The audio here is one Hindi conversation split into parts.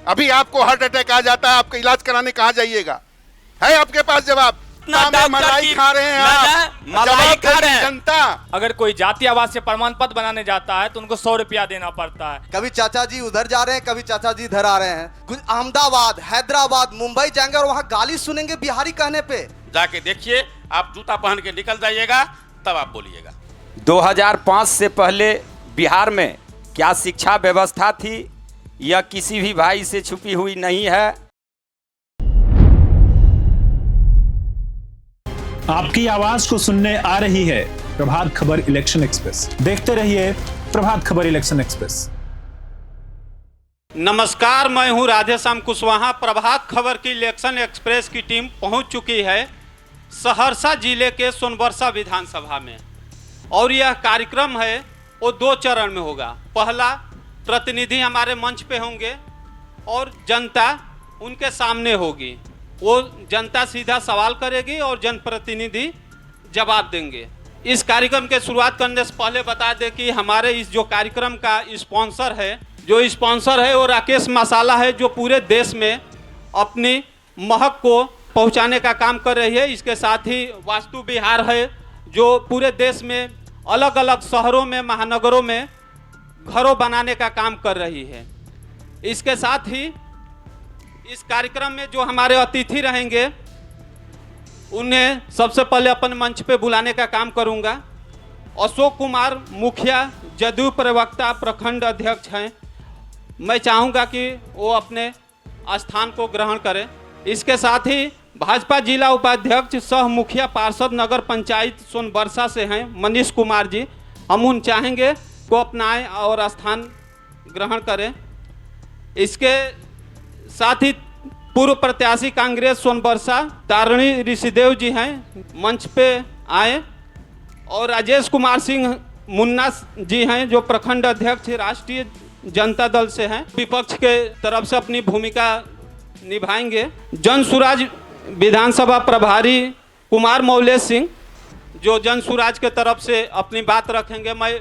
अभी आपको हार्ट अटैक आ जाता है, आपका इलाज कराने कहाँ जाइएगा? है आपके पास जवाब? मलाई खा रहे हैं आप, मलाई खा रहे हैं जनता। अगर कोई जाति आवाज से प्रमाण पत्र बनाने जाता है तो उनको 100 रुपया देना पड़ता है। कभी चाचा जी उधर जा रहे हैं, कभी चाचा जी इधर आ रहे हैं। कुछ अहमदाबाद, हैदराबाद, मुंबई जाएंगे और वहाँ गाली सुनेंगे बिहारी कहने पे। जाके देखिए, आप जूता पहन के निकल जाइएगा, तब आप बोलिएगा। 2005 से पहले बिहार में क्या शिक्षा व्यवस्था थी, यह किसी भी भाई से छुपी हुई नहीं है। आपकी आवाज को सुनने आ रही है प्रभात खबर इलेक्शन एक्सप्रेस। देखते रहिए प्रभात खबर इलेक्शन एक्सप्रेस। नमस्कार, मैं हूं राधेश्याम कुशवाहा। प्रभात खबर की इलेक्शन एक्सप्रेस की टीम पहुंच चुकी है सहरसा जिले के सोनबरसा विधानसभा में, और यह कार्यक्रम है वो 2 चरण में होगा। पहला, प्रतिनिधि हमारे मंच पे होंगे और जनता उनके सामने होगी। वो जनता सीधा सवाल करेगी और जनप्रतिनिधि जवाब देंगे। इस कार्यक्रम के शुरुआत करने से पहले बता दें कि हमारे इस जो कार्यक्रम का स्पॉन्सर है वो राकेश मसाला है, जो पूरे देश में अपनी महक को पहुंचाने का काम कर रही है। इसके साथ ही वास्तु विहार है, जो पूरे देश में अलग अलग शहरों में, महानगरों में घरों बनाने का काम कर रही है। इसके साथ ही इस कार्यक्रम में जो हमारे अतिथि रहेंगे उन्हें सबसे पहले अपन मंच पे बुलाने का काम करूंगा। अशोक कुमार मुखिया, जदयू प्रवक्ता, प्रखंड अध्यक्ष हैं। मैं चाहूँगा कि वो अपने स्थान को ग्रहण करें। इसके साथ ही भाजपा जिला उपाध्यक्ष सह मुखिया पार्षद नगर पंचायत सोनबरसा से हैं मनीष कुमार जी, हम उन चाहेंगे को अपनाएं और स्थान ग्रहण करें। इसके साथ ही पूर्व प्रत्याशी कांग्रेस सोनबरसा तारिणी ऋषिदेव जी हैं, मंच पे आए। और राजेश कुमार सिंह मुन्ना जी हैं, जो प्रखंड अध्यक्ष राष्ट्रीय जनता दल से हैं, विपक्ष के तरफ से अपनी भूमिका निभाएंगे। जन सुराज विधानसभा प्रभारी कुमार मौलेश सिंह, जो जन सुराज के तरफ से अपनी बात रखेंगे। मैं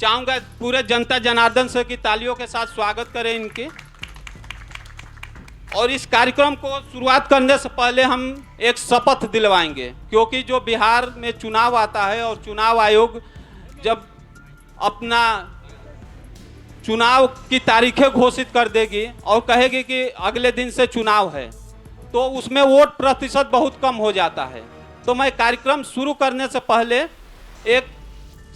चाहूँगा पूरे जनता जनार्दन से कि तालियों के साथ स्वागत करें इनकी। और इस कार्यक्रम को शुरुआत करने से पहले हम एक शपथ दिलवाएंगे, क्योंकि जो बिहार में चुनाव आता है और चुनाव आयोग जब अपना चुनाव की तारीखें घोषित कर देगी और कहेगी कि अगले दिन से चुनाव है, तो उसमें वोट प्रतिशत बहुत कम हो जाता है। तो मैं कार्यक्रम शुरू करने से पहले एक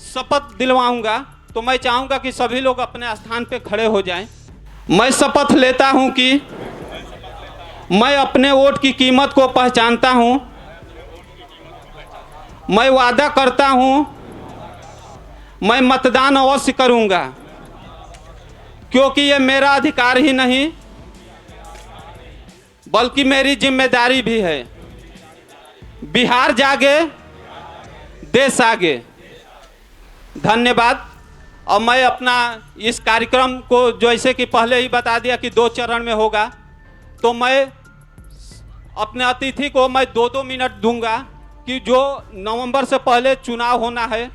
शपथ दिलवाऊंगा, तो मैं चाहूँगा कि सभी लोग अपने स्थान पे खड़े हो जाएं। मैं शपथ लेता हूं कि मैं अपने वोट की कीमत को पहचानता हूं। मैं वादा करता हूं मैं मतदान अवश्य करूंगा, क्योंकि ये मेरा अधिकार ही नहीं बल्कि मेरी जिम्मेदारी भी है। बिहार जागे, देश आगे। धन्यवाद। और मैं अपना इस कार्यक्रम को जैसे कि पहले ही बता दिया कि 2 चरण में होगा, तो मैं अपने अतिथि को मैं 2-2 मिनट दूंगा कि जो नवंबर से पहले चुनाव होना है,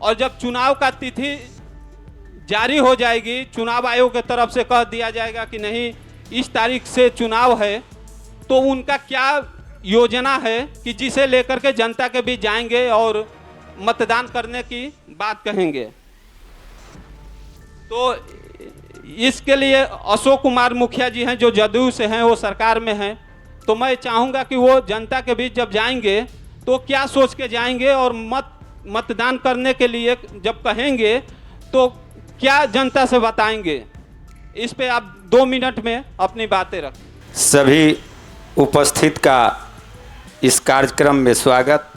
और जब चुनाव का तिथि जारी हो जाएगी, चुनाव आयोग की तरफ से कह दिया जाएगा कि नहीं इस तारीख से चुनाव है, तो उनका क्या योजना है कि जिसे लेकर के जनता के बीच जाएंगे और मतदान करने की बात कहेंगे। तो इसके लिए अशोक कुमार मुखिया जी हैं, जो जदयू से हैं, वो सरकार में हैं। तो मैं चाहूँगा कि वो जनता के बीच जब जाएंगे तो क्या सोच के जाएंगे, और मतदान करने के लिए जब कहेंगे तो क्या जनता से बताएंगे। इस पे आप 2 मिनट में अपनी बातें रखें। सभी उपस्थित का इस कार्यक्रम में स्वागत।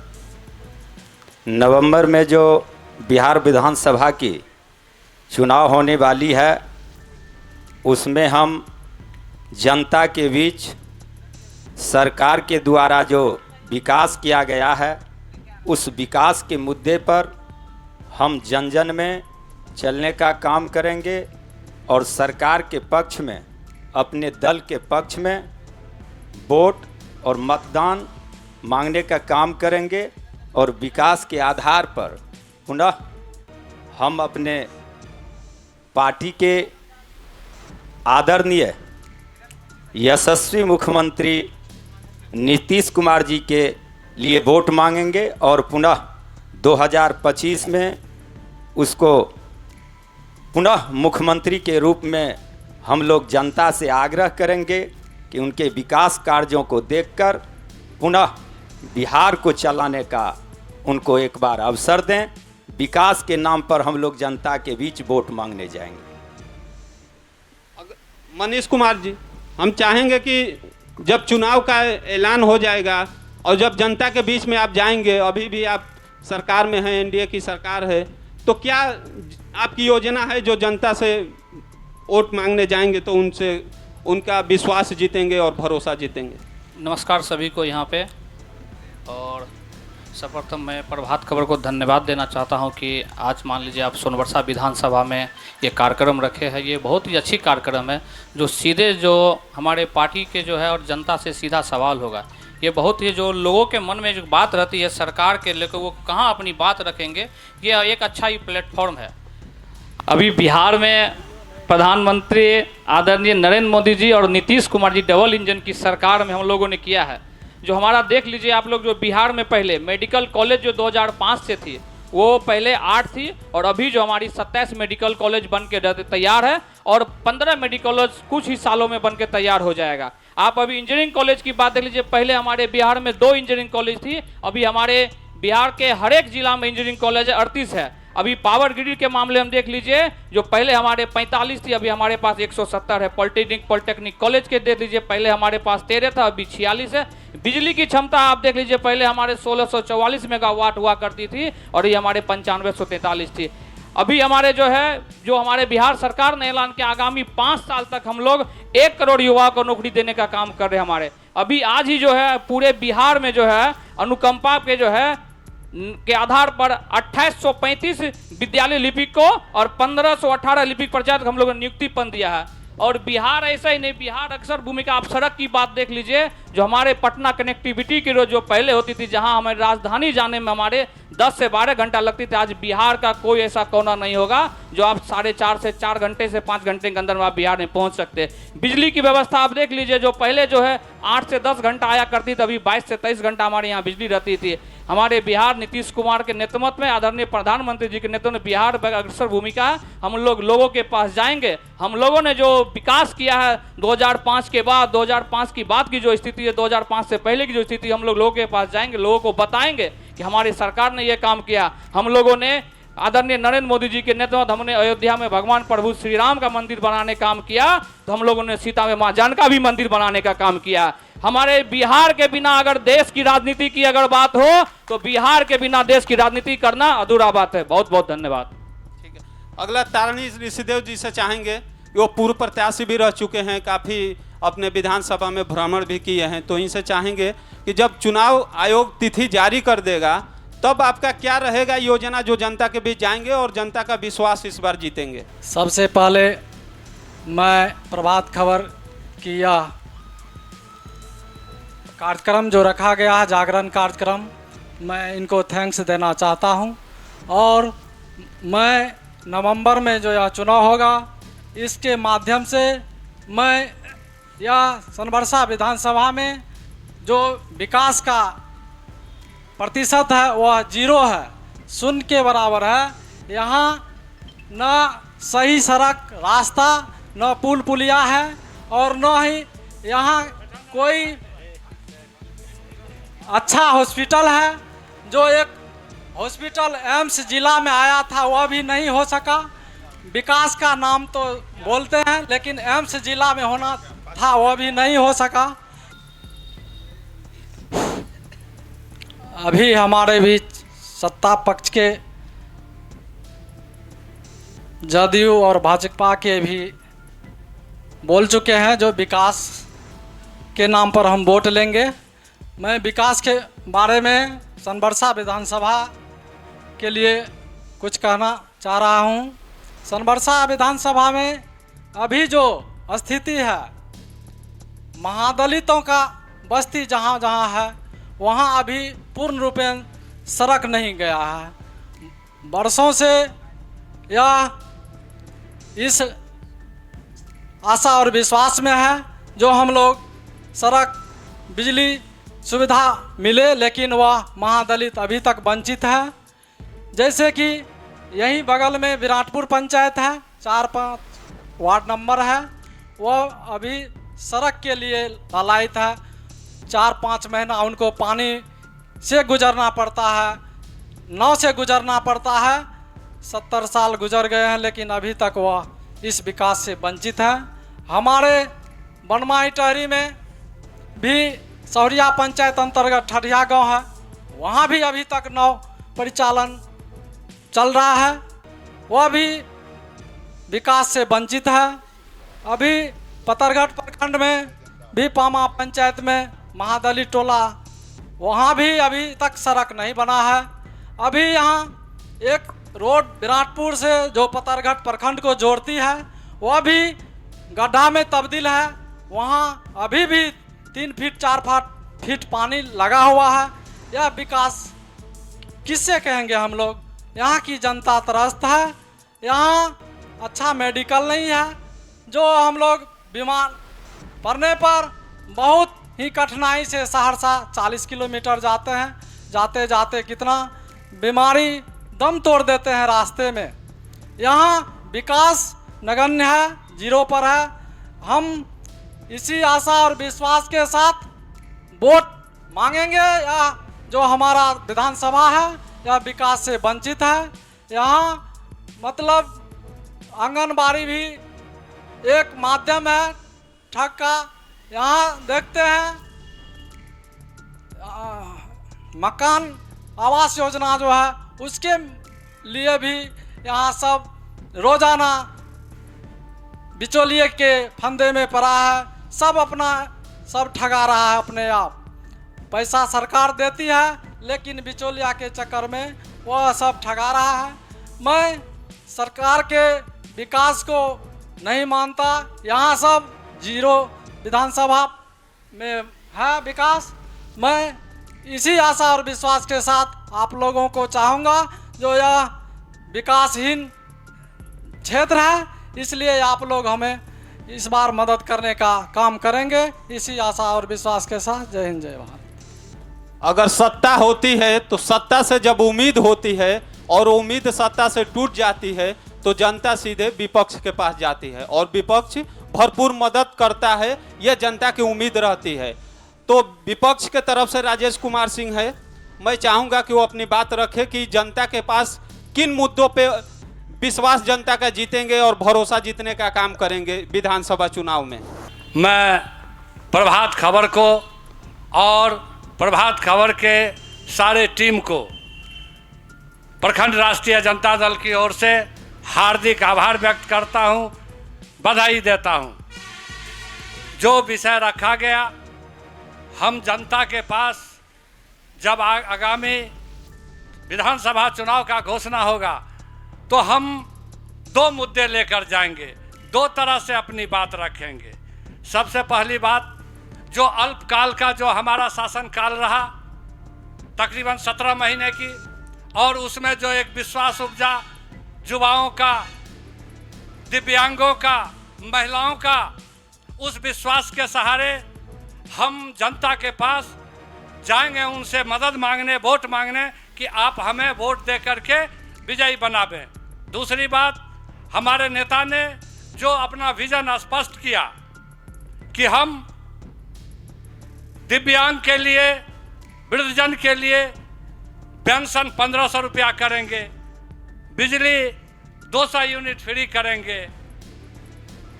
नवंबर में जो बिहार विधानसभा की चुनाव होने वाली है, उसमें हम जनता के बीच सरकार के द्वारा जो विकास किया गया है, उस विकास के मुद्दे पर हम जन जन में चलने का काम करेंगे और सरकार के पक्ष में, अपने दल के पक्ष में वोट और मतदान मांगने का काम करेंगे। और विकास के आधार पर पुनः हम अपने पार्टी के आदरणीय यशस्वी मुख्यमंत्री नीतीश कुमार जी के लिए वोट मांगेंगे और पुनः 2025 में उसको पुनः मुख्यमंत्री के रूप में हम लोग जनता से आग्रह करेंगे कि उनके विकास कार्यों को देखकर पुनः बिहार को चलाने का उनको एक बार अवसर दें। विकास के नाम पर हम लोग जनता के बीच वोट मांगने जाएंगे। मनीष कुमार जी, हम चाहेंगे कि जब चुनाव का ऐलान हो जाएगा और जब जनता के बीच में आप जाएंगे, अभी भी आप सरकार में हैं, एनडीए की सरकार है, तो क्या आपकी योजना है जो जनता से वोट मांगने जाएंगे तो उनसे उनका विश्वास जीतेंगे और भरोसा जीतेंगे? नमस्कार सभी को यहाँ पे। और सर्वप्रथम मैं प्रभात खबर को धन्यवाद देना चाहता हूँ कि आज मान लीजिए आप सोनबरसा विधानसभा में ये कार्यक्रम रखे हैं। ये बहुत ही अच्छी कार्यक्रम है जो सीधे जो हमारे पार्टी के जो है और जनता से सीधा सवाल होगा। ये बहुत ही जो लोगों के मन में जो बात रहती है सरकार के लेकर वो कहाँ अपनी बात रखेंगे, ये एक अच्छा ही प्लेटफॉर्म है। अभी बिहार में प्रधानमंत्री आदरणीय नरेंद्र मोदी जी और नीतीश कुमार जी डबल इंजन की सरकार में हम लोगों ने किया है। जो हमारा देख लीजिए आप लोग, जो बिहार में पहले मेडिकल कॉलेज जो 2005 से थी वो पहले 8 थी और अभी जो हमारी 27 मेडिकल कॉलेज बन के तैयार है और 15 मेडिकल कॉलेज कुछ ही सालों में बन के तैयार हो जाएगा। आप अभी इंजीनियरिंग कॉलेज की बात देख लीजिए, पहले हमारे बिहार में 2 इंजीनियरिंग कॉलेज थी, अभी हमारे बिहार के हर एक जिला में इंजीनियरिंग कॉलेज 38 है। अभी पावर ग्रिड के मामले हम देख लीजिए, जो पहले हमारे 45 थी अभी हमारे पास 170 है। पॉलिटेक्निक कॉलेज के देख लीजिए, पहले हमारे पास 13 था अभी 46 है। बिजली की क्षमता आप देख लीजिए, पहले हमारे 1644 मेगावाट हुआ करती थी और ये हमारे 9543 थी। अभी हमारे जो है जो हमारे बिहार सरकार ने ऐलान किया आगामी 5 साल तक हम लोग 1 करोड़ युवाओं को नौकरी देने का काम कर रहे हैं। हमारे अभी आज ही जो है पूरे बिहार में जो है अनुकंपा के जो है के आधार पर 2835 विद्यालय लिपिक को और 1518 लिपिक पंचायत हम लोगों ने नियुक्ति पन दिया है। और बिहार ऐसा ही नहीं, बिहार अक्सर भूमिका, आप सड़क की बात देख लीजिए, जो हमारे पटना कनेक्टिविटी की जो पहले होती थी, जहां हमें राजधानी जाने में हमारे 10 से 12 घंटा लगती थी, आज बिहार का कोई ऐसा कोना नहीं होगा जो आप 4.5 से 4 घंटे से 5 घंटे के अंदर में आप बिहार में पहुंच सकते हैं। बिजली की व्यवस्था आप देख लीजिए, जो पहले जो है 8 से 10 घंटा आया करती थी, अभी 22 से 23 घंटा हमारे यहाँ बिजली रहती थी। हमारे बिहार नीतीश कुमार के नेतृत्व में, आदरणीय प्रधानमंत्री जी के नेतृत्व में बिहार अग्रसर भूमिका है। हम लोग लोगों के पास जाएंगे, हम लोगों ने जो विकास किया है 2005 के बाद, 2005 की बाद की जो स्थिति है, 2005 से पहले की जो स्थिति, हम लोग लोगों के पास जाएंगे, लोगों को बताएंगे कि हमारी सरकार ने ये काम किया। हम लोगों ने आदरणीय नरेंद्र मोदी जी के नेतृत्व, हमने अयोध्या में भगवान प्रभु श्री राम का मंदिर बनाने का काम किया, तो हम लोगों ने सीता में मां जानका भी मंदिर बनाने का काम किया। हमारे बिहार के बिना अगर देश की राजनीति की अगर बात हो तो बिहार के बिना देश की राजनीति करना अधूरा बात है। बहुत बहुत धन्यवाद। ठीक है, अगला तारणी ऋषिदेव जी से चाहेंगे, वो पूर्व प्रत्याशी भी रह चुके हैं, काफ़ी अपने विधानसभा में भ्रमण भी किए हैं, तो इनसे चाहेंगे कि जब चुनाव आयोग तिथि जारी कर देगा तब आपका क्या रहेगा योजना जो जनता के बीच जाएंगे और जनता का विश्वास इस बार जीतेंगे? सबसे पहले मैं प्रभात खबर की यह कार्यक्रम जो रखा गया है, जागरण कार्यक्रम, मैं इनको थैंक्स देना चाहता हूं। और मैं नवंबर में जो यह चुनाव होगा, इसके माध्यम से मैं यह सोनबरसा विधानसभा में जो विकास का प्रतिशत है वह 0 है, 0 के बराबर है। यहाँ न सही सड़क रास्ता, न पुल पुलिया है और न ही यहाँ कोई अच्छा हॉस्पिटल है। जो एक हॉस्पिटल एम्स जिला में आया था वह भी नहीं हो सका। विकास का नाम तो बोलते हैं लेकिन एम्स जिला में होना था वह भी नहीं हो सका। अभी हमारे बीच सत्ता पक्ष के जदयू और भाजपा के भी बोल चुके हैं जो विकास के नाम पर हम वोट लेंगे। मैं विकास के बारे में सोनबरसा विधानसभा के लिए कुछ कहना चाह रहा हूं। सोनबरसा विधानसभा में अभी जो स्थिति है, महादलितों का बस्ती जहां जहां है वहां अभी पूर्ण रूपेण सड़क नहीं गया है। बरसों से यह इस आशा और विश्वास में है जो हम लोग सड़क बिजली सुविधा मिले, लेकिन वह महादलित अभी तक वंचित है। जैसे कि यहीं बगल में विराटपुर पंचायत है, 4-5 वार्ड नंबर है, वह अभी सड़क के लिए लालायित है। 4-5 महीना उनको पानी से गुजरना पड़ता है, नाव से गुजरना पड़ता है। 70 साल गुजर गए हैं, लेकिन अभी तक वह इस विकास से वंचित है। हमारे बनमाई टहरी में भी सौरिया पंचायत अंतर्गत ठरिया गांव है, वहाँ भी अभी तक नाव परिचालन चल रहा है, वह भी विकास से वंचित है। अभी पतरघट प्रखंड में भी पामा पंचायत में महादलित टोला, वहाँ भी अभी तक सड़क नहीं बना है। अभी यहाँ एक रोड विराटपुर से जो पतरघट प्रखंड को जोड़ती है, वह भी गड्ढा में तब्दील है। वहाँ अभी भी 3 फीट 4 फीट पानी लगा हुआ है। यह विकास किससे कहेंगे हम लोग? यहाँ की जनता त्रस्त है। यहाँ अच्छा मेडिकल नहीं है, जो हम लोग बीमार पड़ने पर बहुत ही कठिनाई से सहरसा 40 किलोमीटर जाते हैं। जाते जाते कितना बीमारी दम तोड़ देते हैं रास्ते में। यहाँ विकास नगण्य है, 0 पर है। हम इसी आशा और विश्वास के साथ वोट मांगेंगे। या जो हमारा विधानसभा है यह विकास से वंचित है। यहाँ मतलब आंगनबाड़ी भी एक माध्यम है ठग का। यहाँ देखते हैं मकान आवास योजना जो है उसके लिए भी यहाँ सब रोजाना बिचौलिए के फंदे में पड़ा है। सब ठगा रहा है अपने आप। पैसा सरकार देती है, लेकिन बिचौलिया के चक्कर में वह सब ठगा रहा है। मैं सरकार के विकास को नहीं मानता। यहाँ सब 0 विधानसभा में है विकास। मैं इसी आशा और विश्वास के साथ आप लोगों को चाहूँगा, जो यह विकासहीन क्षेत्र है, इसलिए आप लोग हमें इस बार मदद करने का काम करेंगे। इसी आशा और विश्वास के साथ जय हिंद जय भारत। अगर सत्ता होती है तो सत्ता से जब उम्मीद होती है और उम्मीद सत्ता से टूट जाती है तो जनता सीधे विपक्ष के पास जाती है और विपक्ष भरपूर मदद करता है। यह जनता की उम्मीद रहती है। तो विपक्ष के तरफ से राजेश कुमार सिंह है, मैं चाहूँगा कि वो अपनी बात रखे कि जनता के पास किन मुद्दों पे विश्वास जनता का जीतेंगे और भरोसा जीतने का काम करेंगे विधानसभा चुनाव में। मैं प्रभात खबर को और प्रभात खबर के सारे टीम को प्रखंड राष्ट्रीय जनता दल की ओर से हार्दिक आभार व्यक्त करता हूं, बधाई देता हूं। जो विषय रखा गया, हम जनता के पास जब आगामी विधानसभा चुनाव का घोषणा होगा तो हम 2 मुद्दे लेकर जाएंगे, 2 तरह से अपनी बात रखेंगे। सबसे पहली बात, जो अल्पकाल का जो हमारा शासनकाल रहा तकरीबन 17 महीने की, और उसमें जो एक विश्वास उपजा युवाओं का, दिव्यांगों का, महिलाओं का, उस विश्वास के सहारे हम जनता के पास जाएंगे, उनसे मदद मांगने, वोट मांगने कि आप हमें वोट दे करके विजयी बनावें। दूसरी बात, हमारे नेता ने जो अपना विजन स्पष्ट किया कि हम दिव्यांग के लिए, वृद्धजन के लिए पेंशन 1500 रुपया करेंगे, बिजली 200 यूनिट फ्री करेंगे,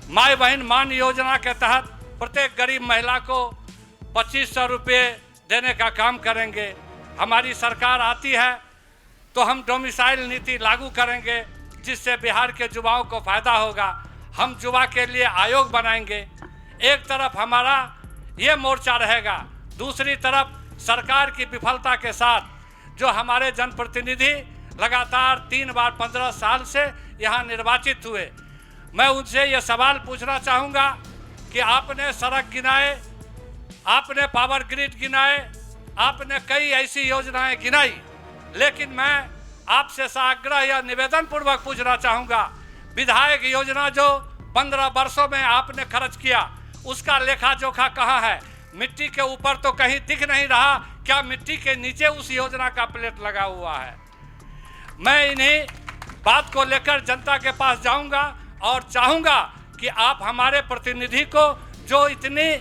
माई बहन मान योजना के तहत प्रत्येक गरीब महिला को 2500 रुपये देने का काम करेंगे। हमारी सरकार आती है तो हम डोमिसाइल नीति लागू करेंगे, जिससे बिहार के युवाओं को फायदा होगा। हम युवा के लिए आयोग बनाएंगे। एक तरफ हमारा ये मोर्चा रहेगा, दूसरी तरफ सरकार की विफलता के साथ जो हमारे जनप्रतिनिधि लगातार 3 बार 15 साल से यहाँ निर्वाचित हुए, मैं उनसे ये सवाल पूछना चाहूँगा कि आपने सड़क गिनाए, आपने पावर ग्रिड गिनाए, आपने कई ऐसी योजनाएं गिनाई, लेकिन मैं आपसे आग्रह या निवेदन पूर्वक पूछना चाहूँगा, विधायक योजना जो 15 वर्षों में आपने खर्च किया, उसका लेखा जोखा कहाँ है? मिट्टी के ऊपर तो कहीं दिख नहीं रहा, क्या मिट्टी के नीचे उस योजना का प्लेट लगा हुआ है? मैं इन्हीं बात को लेकर जनता के पास जाऊंगा और चाहूंगा कि आप हमारे प्रतिनिधि को, जो इतनी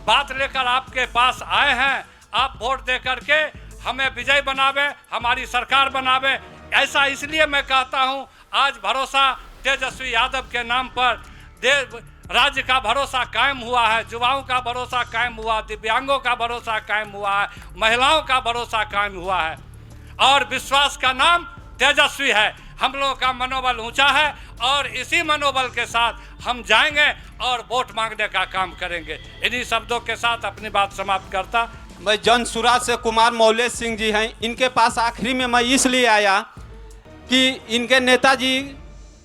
बात लेकर आपके पास आए हैं, आप वोट दे करके हमें विजय बनावे, हमारी सरकार बनावे। ऐसा इसलिए मैं कहता हूं, आज भरोसा तेजस्वी यादव के नाम पर राज्य का भरोसा कायम हुआ है, युवाओं का भरोसा कायम हुआ, दिव्यांगों का भरोसा कायम हुआ है, महिलाओं का भरोसा कायम हुआ है और विश्वास का नाम तेजस्वी है। हम लोगों का मनोबल ऊंचा है और इसी मनोबल के साथ हम जाएंगे और वोट मांगने का काम करेंगे। इन्हीं शब्दों के साथ अपनी बात समाप्त करता। मैं जन सुराज से कुमार मौलेश सिंह जी हैं। इनके पास आखिरी में मैं इसलिए आया कि इनके नेताजी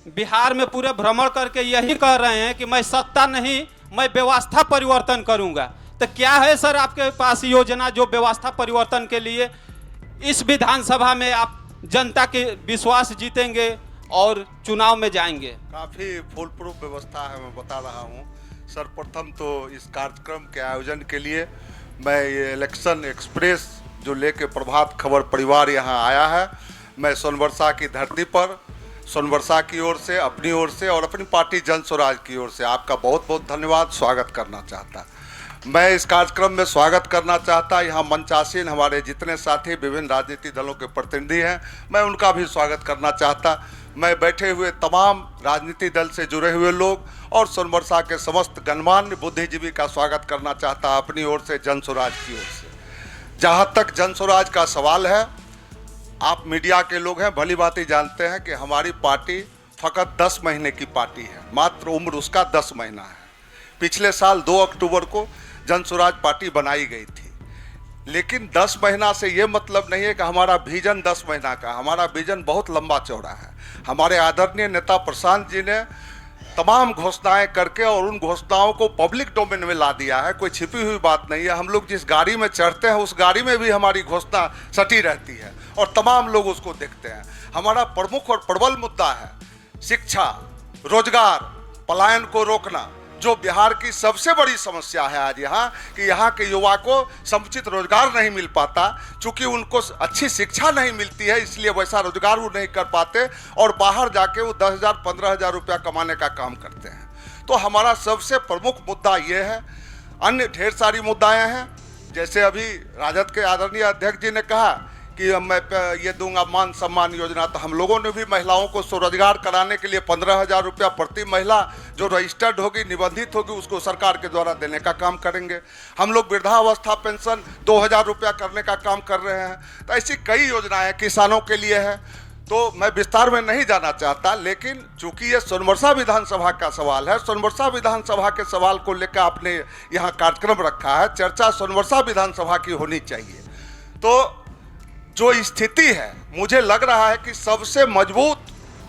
बिहार में पूरे भ्रमण करके यही कह रहे हैं कि मैं सत्ता नहीं, मैं व्यवस्था परिवर्तन करूंगा। तो क्या है सर आपके पास योजना जो व्यवस्था परिवर्तन के लिए इस विधानसभा में आप जनता के विश्वास जीतेंगे और चुनाव में जाएंगे? काफ़ी फुल प्रूफ व्यवस्था है, मैं बता रहा हूँ। सर्वप्रथम तो इस कार्यक्रम के आयोजन के लिए मैं ये इलेक्शन एक्सप्रेस जो लेके प्रभात खबर परिवार यहाँ आया है, मैं सोनबरसा की धरती पर सोनबरसा की ओर से, अपनी ओर से और अपनी पार्टी जन स्वराज की ओर से आपका बहुत बहुत धन्यवाद, स्वागत करना चाहता। मैं इस कार्यक्रम में स्वागत करना चाहता, यहाँ मंचासीन हमारे जितने साथी विभिन्न राजनीतिक दलों के प्रतिनिधि हैं, मैं उनका भी स्वागत करना चाहता। मैं बैठे हुए तमाम राजनीतिक दल से जुड़े हुए लोग और सोनबरसा के समस्त गणमान्य बुद्धिजीवी का स्वागत करना चाहता अपनी ओर से, जन स्वराज की ओर से। जहाँ तक जन स्वराज का सवाल है, आप मीडिया के लोग हैं, भली बात ही जानते हैं कि हमारी पार्टी फ़कत 10 महीने की पार्टी है, मात्र उम्र उसका 10 महीना है। पिछले साल 2 अक्टूबर को जन स्वराज पार्टी बनाई गई थी, लेकिन 10 महीना से ये मतलब नहीं है कि हमारा विजन 10 महीना का, हमारा विजन बहुत लंबा चौड़ा है। हमारे आदरणीय नेता प्रशांत जी ने तमाम घोषणाएं करके और उन घोषणाओं को पब्लिक डोमेन में ला दिया है, कोई छिपी हुई बात नहीं है। हम लोग जिस गाड़ी में चढ़ते हैं उस गाड़ी में भी हमारी घोषणा सटी रहती है और तमाम लोग उसको देखते हैं। हमारा प्रमुख और प्रबल मुद्दा है शिक्षा, रोजगार, पलायन को रोकना, जो बिहार की सबसे बड़ी समस्या है आज यहाँ, कि यहाँ के युवा को समुचित रोजगार नहीं मिल पाता। चूँकि उनको अच्छी शिक्षा नहीं मिलती है, इसलिए वैसा रोजगार वो नहीं कर पाते और बाहर जाके वो 10,000 15,000 रुपया कमाने का काम करते हैं। तो हमारा सबसे प्रमुख मुद्दा ये है। अन्य ढेर सारी मुद्दाएं हैं, जैसे अभी राजद के आदरणीय अध्यक्ष जी ने कहा कि मैं ये दूंगा मान सम्मान योजना, तो हम लोगों ने भी महिलाओं को स्वरोजगार कराने के लिए 15,000 रुपया प्रति महिला जो रजिस्टर्ड होगी, निबंधित होगी, उसको सरकार के द्वारा देने का काम करेंगे। हम लोग वृद्धावस्था पेंशन 2,000 रुपया करने का काम कर रहे हैं। तो ऐसी कई योजनाएं किसानों के लिए है। तो मैं विस्तार में नहीं जाना चाहता, लेकिन चूंकि ये सोनबरसा विधानसभा का सवाल है, सोनबरसा विधानसभा के सवाल को लेकर आपने यहाँ कार्यक्रम रखा है, चर्चा सोनबरसा विधानसभा की होनी चाहिए। तो जो स्थिति है, मुझे लग रहा है कि सबसे मजबूत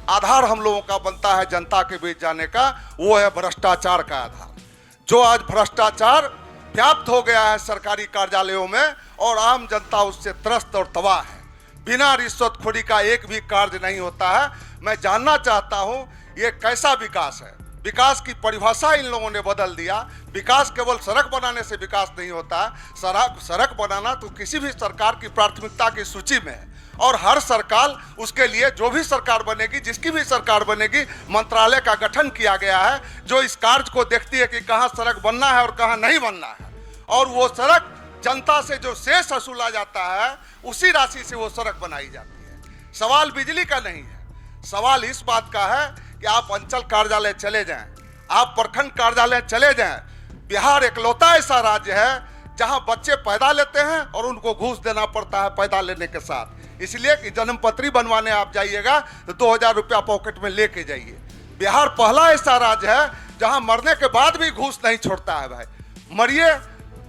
आधार हम लोगों का बनता है जनता के बीच जाने का, वो है भ्रष्टाचार का आधार। जो आज भ्रष्टाचार व्याप्त हो गया है सरकारी कार्यालयों में और आम जनता उससे त्रस्त और तबाह है। बिना रिश्वतखोरी का एक भी कार्य नहीं होता है। मैं जानना चाहता हूं ये कैसा विकास है। विकास की परिभाषा इन लोगों ने बदल दिया। विकास केवल सड़क बनाने से विकास नहीं होता है। सड़क बनाना तो किसी भी सरकार की प्राथमिकता की सूची में है और हर सरकार उसके लिए, जो भी सरकार बनेगी, जिसकी भी सरकार बनेगी, मंत्रालय का गठन किया गया है जो इस कार्य को देखती है कि कहाँ सड़क बनना है और कहाँ नहीं बनना है। और वो सड़क जनता से जो शेष वसूला जाता है उसी राशि से वो सड़क बनाई जाती है। सवाल बिजली का नहीं है, सवाल इस बात का है कि आप अंचल कार्यालय चले जाएं, आप प्रखंड कार्यालय चले जाएं। बिहार एकलौता ऐसा राज्य है जहां बच्चे पैदा लेते हैं और उनको घूस देना पड़ता है पैदा लेने के साथ, इसलिए कि जन्मपत्री बनवाने आप जाइएगा तो 2,000 रुपया पॉकेट में लेके जाइए। बिहार पहला ऐसा राज्य है जहां मरने के बाद भी घूस नहीं छोड़ता है। भाई मरिए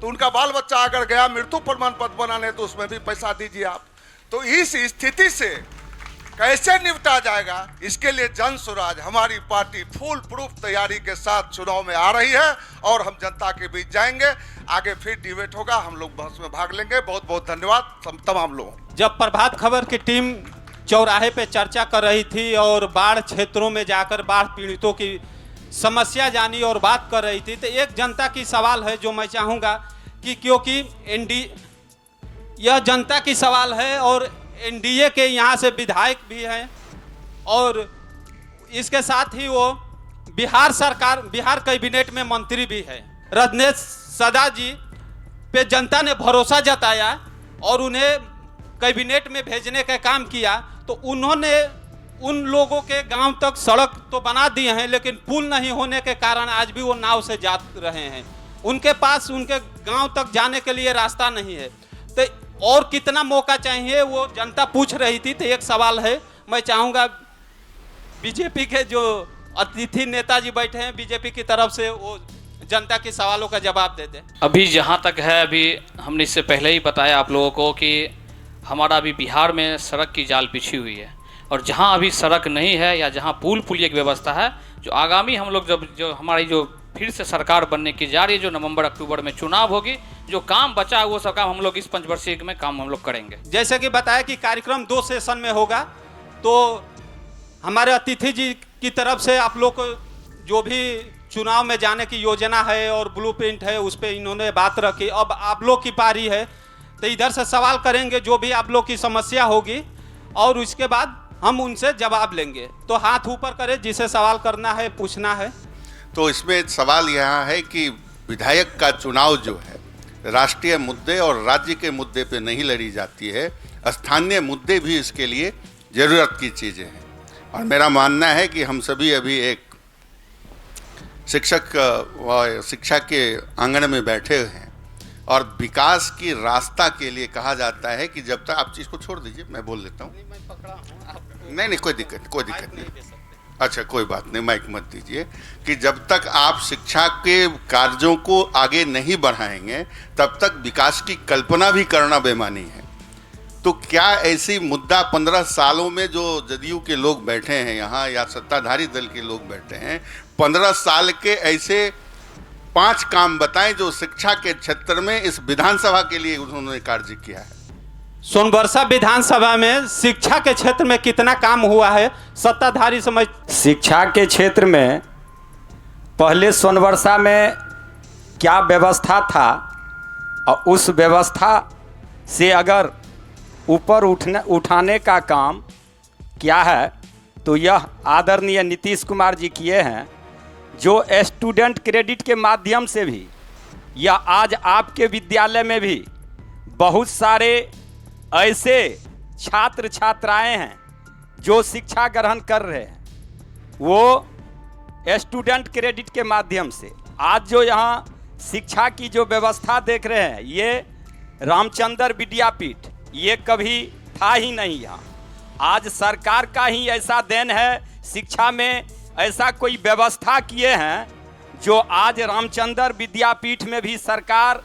तो उनका बाल बच्चा अगर गया मृत्यु प्रमाण पत्र बनाने तो उसमें भी पैसा दीजिए आप। तो इस स्थिति से कैसे निपटा जाएगा, इसके लिए जन स्वराज हमारी पार्टी फुल प्रूफ तैयारी के साथ चुनाव में आ रही है और हम जनता के बीच जाएंगे। आगे फिर डिबेट होगा, हम लोग बहस में भाग लेंगे। बहुत बहुत धन्यवाद तमाम लोगों। जब प्रभात खबर की टीम चौराहे पे चर्चा कर रही थी और बाढ़ क्षेत्रों में जाकर बाढ़ पीड़ितों की समस्या जानी और बात कर रही थी, तो एक जनता की सवाल है जो मैं चाहूँगा कि क्योंकि यह जनता की सवाल है और एनडीए के यहाँ से विधायक भी हैं और इसके साथ ही वो बिहार कैबिनेट में मंत्री भी है। रजनीश सदा जी पे जनता ने भरोसा जताया और उन्हें कैबिनेट में भेजने का काम किया, तो उन्होंने उन लोगों के गांव तक सड़क तो बना दिए हैं, लेकिन पुल नहीं होने के कारण आज भी वो नाव से जा रहे हैं। उनके पास उनके गांव तक जाने के लिए रास्ता नहीं है। तो और कितना मौका चाहिए वो जनता पूछ रही थी। तो एक सवाल है, मैं चाहूँगा बीजेपी के जो अतिथि नेताजी बैठे हैं बीजेपी की तरफ से, वो जनता के सवालों का जवाब दे दें। अभी जहाँ तक है, अभी हमने इससे पहले ही बताया आप लोगों को कि हमारा अभी बिहार में सड़क की जाल बिछी हुई है और जहाँ अभी सड़क नहीं है या जहाँ पुलिया की व्यवस्था है, जो आगामी हम लोग जो हमारी जो फिर से सरकार बनने की जा रही है, जो नवंबर अक्टूबर में चुनाव होगी, जो काम बचा है वो सब काम हम लोग इस पंचवर्षीय में काम हम लोग करेंगे। जैसे कि बताया कि कार्यक्रम 2 सेशन में होगा, तो हमारे अतिथि जी की तरफ से आप लोग को जो भी चुनाव में जाने की योजना है और ब्लूप्रिंट है उस पर इन्होंने बात रखी। अब आप लोग की पारी है, तो इधर से सवाल करेंगे जो भी आप लोग की समस्या होगी और उसके बाद हम उनसे जवाब लेंगे। तो हाथ ऊपर करें जिसे सवाल करना है, पूछना है। तो इसमें सवाल यहाँ है कि विधायक का चुनाव जो है राष्ट्रीय मुद्दे और राज्य के मुद्दे पे नहीं लड़ी जाती है, स्थानीय मुद्दे भी इसके लिए ज़रूरत की चीज़ें हैं। और मेरा मानना है कि हम सभी अभी एक शिक्षा के आंगन में बैठे हैं और विकास की रास्ता के लिए कहा जाता है कि जब तक आप चीज़ को छोड़ दीजिए, मैं बोल लेता हूँ। नहीं, कोई दिक्कत नहीं। अच्छा, कोई बात नहीं, माइक मत दीजिए। कि जब तक आप शिक्षा के कार्यों को आगे नहीं बढ़ाएंगे तब तक विकास की कल्पना भी करना बेमानी है। तो क्या ऐसी मुद्दा 15 सालों में जो जदयू के लोग बैठे हैं यहाँ या सत्ताधारी दल के लोग बैठे हैं, 15 साल के ऐसे 5 काम बताएं जो शिक्षा के क्षेत्र में इस विधानसभा के लिए उन्होंने कार्य किया है। सोनबरसा विधानसभा में शिक्षा के क्षेत्र में कितना काम हुआ है सत्ताधारी समझ? शिक्षा के क्षेत्र में पहले सोनबरसा में क्या व्यवस्था था और उस व्यवस्था से अगर ऊपर उठाने का काम क्या है, तो यह आदरणीय नीतीश कुमार जी किए हैं, जो स्टूडेंट क्रेडिट के माध्यम से भी या आज आपके विद्यालय में भी बहुत सारे ऐसे छात्र छात्राएं हैं जो शिक्षा ग्रहण कर रहे हैं, वो स्टूडेंट क्रेडिट के माध्यम से। आज जो यहाँ शिक्षा की जो व्यवस्था देख रहे हैं, ये रामचंद्र विद्यापीठ, ये कभी था ही नहीं यहाँ। आज सरकार का ही ऐसा देन है, शिक्षा में ऐसा कोई व्यवस्था किए हैं जो आज रामचंद्र विद्यापीठ में भी सरकार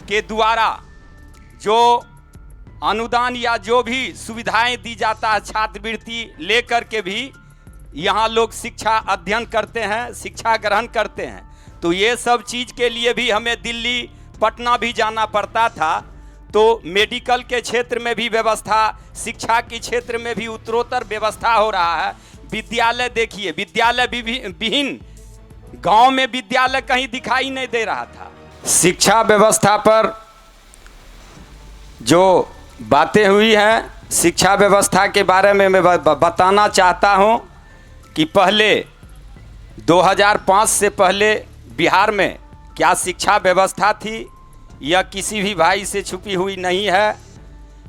के द्वारा जो अनुदान या जो भी सुविधाएं दी जाता है, छात्रवृत्ति लेकर के भी यहाँ लोग शिक्षा अध्ययन करते हैं, शिक्षा ग्रहण करते हैं। तो ये सब चीज़ के लिए भी हमें दिल्ली, पटना भी जाना पड़ता था। तो मेडिकल के क्षेत्र में भी व्यवस्था, शिक्षा के क्षेत्र में भी उत्तरोत्तर व्यवस्था हो रहा है। विद्यालय देखिए, विद्यालय विहीन गांव में विद्यालय कहीं दिखाई नहीं दे रहा था। शिक्षा व्यवस्था पर जो बातें हुई हैं, शिक्षा व्यवस्था के बारे में मैं बताना चाहता हूं कि पहले 2005 से पहले बिहार में क्या शिक्षा व्यवस्था थी, यह किसी भी भाई से छुपी हुई नहीं है।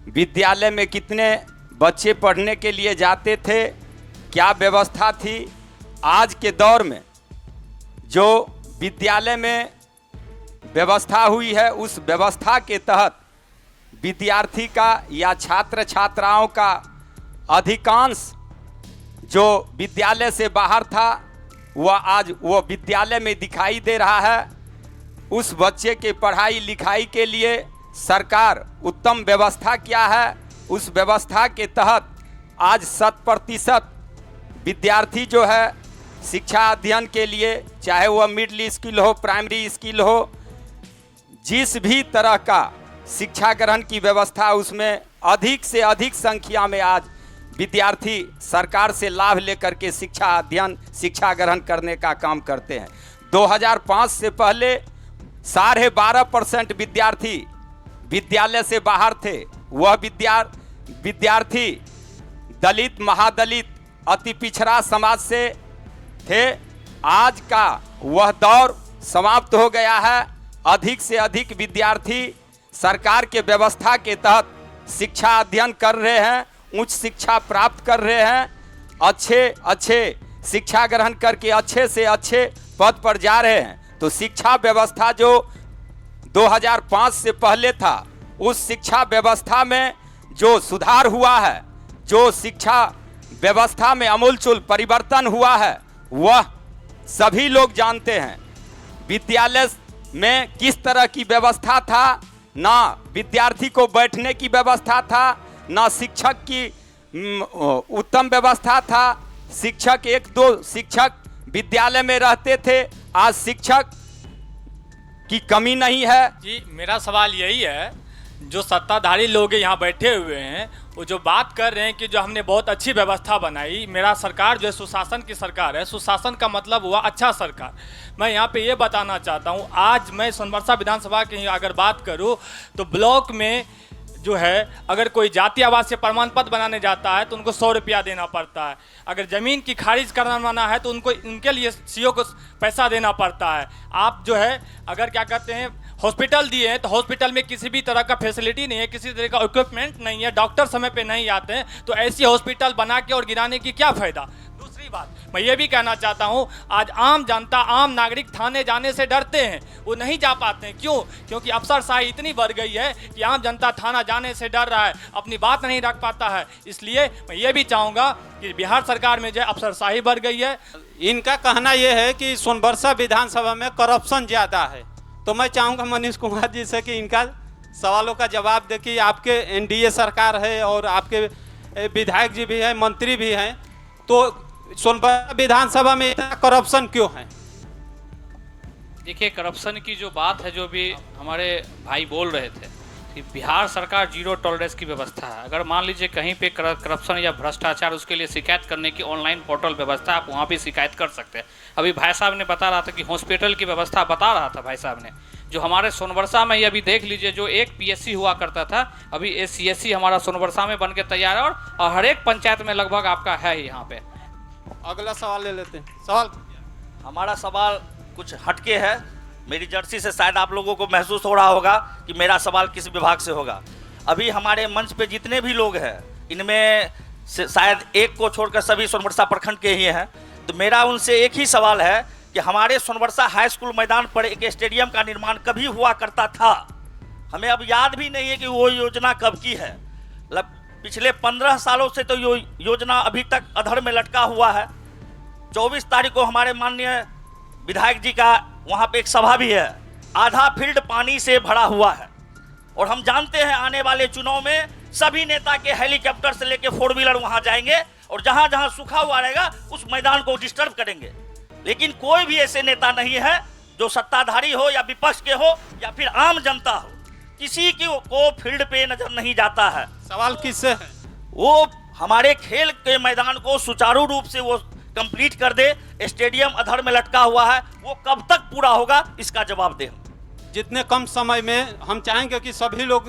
विद्यालय में कितने बच्चे पढ़ने के लिए जाते थे, क्या व्यवस्था थी। आज के दौर में जो विद्यालय में व्यवस्था हुई है, उस व्यवस्था के तहत विद्यार्थी का या छात्र छात्राओं का अधिकांश जो विद्यालय से बाहर था वह आज वो विद्यालय में दिखाई दे रहा है। उस बच्चे के पढ़ाई लिखाई के लिए सरकार उत्तम व्यवस्था किया है। उस व्यवस्था के तहत आज 100% विद्यार्थी जो है शिक्षा अध्ययन के लिए, चाहे वह मिडिल स्कूल हो, प्राइमरी स्कूल हो, जिस भी तरह का शिक्षा ग्रहण की व्यवस्था, उसमें अधिक से अधिक संख्या में आज विद्यार्थी सरकार से लाभ लेकर के शिक्षा अध्ययन शिक्षा ग्रहण करने का काम करते हैं। 2005 से पहले 12.5% विद्यार्थी विद्यालय से बाहर थे। वह विद्यार्थी दलित, महादलित, अति पिछड़ा समाज से थे। आज का वह दौर समाप्त हो गया है। अधिक से अधिक विद्यार्थी सरकार के व्यवस्था के तहत शिक्षा अध्ययन कर रहे हैं, उच्च शिक्षा प्राप्त कर रहे हैं, अच्छे शिक्षा ग्रहण करके अच्छे से अच्छे पद पर जा रहे हैं। तो शिक्षा व्यवस्था जो 2005 से पहले था, उस शिक्षा व्यवस्था में जो सुधार हुआ है, जो शिक्षा व्यवस्था में अमूलचूल परिवर्तन हुआ है, वह सभी लोग जानते हैं। विद्यालय में किस तरह की व्यवस्था था, ना विद्यार्थी को बैठने की व्यवस्था था, ना शिक्षक की उत्तम व्यवस्था था। शिक्षक 1-2 शिक्षक विद्यालय में रहते थे। आज शिक्षक की कमी नहीं है। जी, मेरा सवाल यही है, जो सत्ताधारी लोग यहाँ बैठे हुए हैं, वो जो बात कर रहे हैं कि जो हमने बहुत अच्छी व्यवस्था बनाई, मेरा सरकार जो है सुशासन की सरकार है। सुशासन का मतलब हुआ अच्छा सरकार। मैं यहाँ पे ये बताना चाहता हूँ, आज मैं सोनबरसा विधानसभा की अगर बात करूँ तो ब्लॉक में जो है अगर कोई जाति आवासीय प्रमाण पत्र बनाने जाता है तो उनको 100 रुपया देना पड़ता है। अगर ज़मीन की खारिज करवाना है तो उनके लिए सीओ को पैसा देना पड़ता है। आप जो है अगर क्या कहते हैं हॉस्पिटल दिए हैं तो हॉस्पिटल में किसी भी तरह का फैसिलिटी नहीं है, किसी तरह का इक्विपमेंट नहीं है, डॉक्टर समय पे नहीं आते हैं, तो ऐसी हॉस्पिटल बना के और गिराने की क्या फ़ायदा। दूसरी बात मैं ये भी कहना चाहता हूँ, आज आम जनता, आम नागरिक थाने जाने से डरते हैं, वो नहीं जा पाते हैं। क्यों? क्योंकि अफसरशाही इतनी बढ़ गई है कि आम जनता थाना जाने से डर रहा है, अपनी बात नहीं रख पाता है। इसलिए मैं ये भी चाहूँगा कि बिहार सरकार में जो है अफसरशाही बढ़ गई है। इनका कहना यह है कि सोनबरसा विधानसभा में करप्शन ज़्यादा है। तो मैं चाहूँगा मनीष कुमार जी से कि इनका सवालों का जवाब दे कि आपके एनडीए सरकार है और आपके विधायक जी भी हैं, मंत्री भी हैं, तो सोनबरसा विधानसभा में इतना करप्शन क्यों है? देखिए, करप्शन की जो बात है, जो भी हमारे भाई बोल रहे थे कि बिहार सरकार 0 टॉलरेंस की व्यवस्था है। अगर मान लीजिए कहीं पे करप्शन या भ्रष्टाचार, उसके लिए शिकायत करने की ऑनलाइन पोर्टल व्यवस्था, आप वहाँ भी शिकायत कर सकते हैं। अभी भाई साहब ने बता रहा था कि हॉस्पिटल की व्यवस्था बता रहा था भाई साहब ने, जो हमारे सोनबरसा में, ये अभी देख लीजिए, जो एक PSC हुआ करता था, अभी CSC हमारा सोनबरसा में बन के तैयार है और हर एक पंचायत में लगभग आपका है यहाँ पे। अगला सवाल ले लेते हैं। सवाल, हमारा सवाल कुछ हटके है। मेरी जर्सी से शायद आप लोगों को महसूस हो रहा होगा कि मेरा सवाल किस विभाग से होगा। अभी हमारे मंच पे जितने भी लोग हैं, इनमें से शायद एक को छोड़कर सभी सोनबरसा प्रखंड के ही हैं। तो मेरा उनसे एक ही सवाल है कि हमारे सोनबरसा हाई स्कूल मैदान पर एक स्टेडियम का निर्माण कभी हुआ करता था। हमें अब याद भी नहीं है कि वो योजना कब की है। पिछले 15 सालों से तो योजना अभी तक अधर में लटका हुआ है। 24 तारीख को हमारे माननीय विधायक जी का वहाँ पे एक सभा भी है। आधा फील्ड पानी से भरा हुआ है और हम जानते हैं आने वाले चुनाव में सभी नेता के हेलीकॉप्टर से लेके 4 व्हीलर वहाँ जाएंगे और जहाँ जहाँ सूखा हुआ रहेगा उस मैदान को डिस्टर्ब करेंगे। लेकिन कोई भी ऐसे नेता नहीं है जो सत्ताधारी हो या विपक्ष के हो या फिर आम जनता हो, किसी को फील्ड पे नजर नहीं जाता है। सवाल किससे है? वो हमारे खेल के मैदान को सुचारू रूप से वो कंप्लीट कर दे। स्टेडियम अधर में लटका हुआ है, वो कब तक पूरा होगा, इसका जवाब दे। जितने कम समय में हम चाहेंगे कि सभी लोग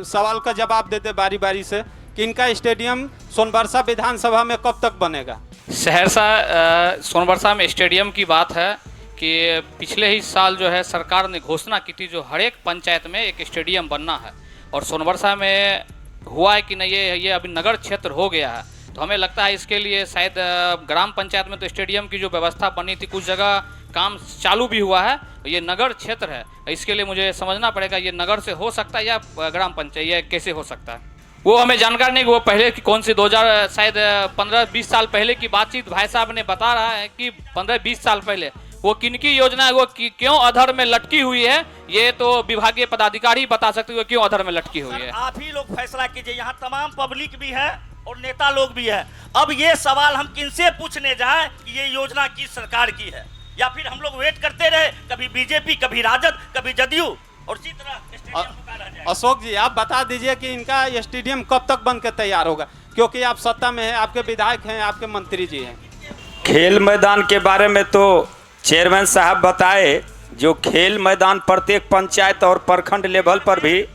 सवाल का जवाब देते बारी बारी से कि इनका स्टेडियम सोनबरसा विधानसभा में कब तक बनेगा। सहरसा सोनबरसा में स्टेडियम की बात है कि पिछले ही साल जो है सरकार ने घोषणा की थी, जो हर एक पंचायत में एक स्टेडियम बनना है, और सोनबरसा में हुआ है कि नहीं, ये अभी नगर क्षेत्र हो गया है। तो हमें लगता है इसके लिए शायद ग्राम पंचायत में तो स्टेडियम की जो व्यवस्था बनी थी, कुछ जगह काम चालू भी हुआ है, ये नगर क्षेत्र है। इसके लिए मुझे समझना पड़ेगा ये नगर से हो सकता है या ग्राम पंचायत, या कैसे हो सकता है वो हमें जानकारी नहीं। वो पहले की कौन सी 2000 शायद 15-20 साल पहले की बातचीत भाई साहब ने बता रहा है कि 15-20 साल पहले वो किनकी योजना है, वो क्यों अधर में लटकी हुई है, ये तो विभागीय पदाधिकारी बता सकते हैं क्यों अधर में लटकी हुई है। आप ही लोग फैसला कीजिए। यहाँ तमाम पब्लिक भी है और नेता लोग भी है। अब ये सवाल हम किनसे पूछने जाएं कि ये योजना किस सरकार की है, या फिर हम लोग वेट करते रहे, कभी बीजेपी, कभी राजद, कभी जदयू, और इसी तरह स्टेडियम अशोक जी, आप बता दीजिए कि इनका स्टेडियम कब तक बन के तैयार होगा। क्योंकि आप सत्ता में हैं, आपके विधायक हैं, आपके मंत्री जी हैं। खेल मैदान के बारे में तो चेयरमैन साहब बताए, जो खेल मैदान प्रत्येक पंचायत और प्रखंड लेवल पर भी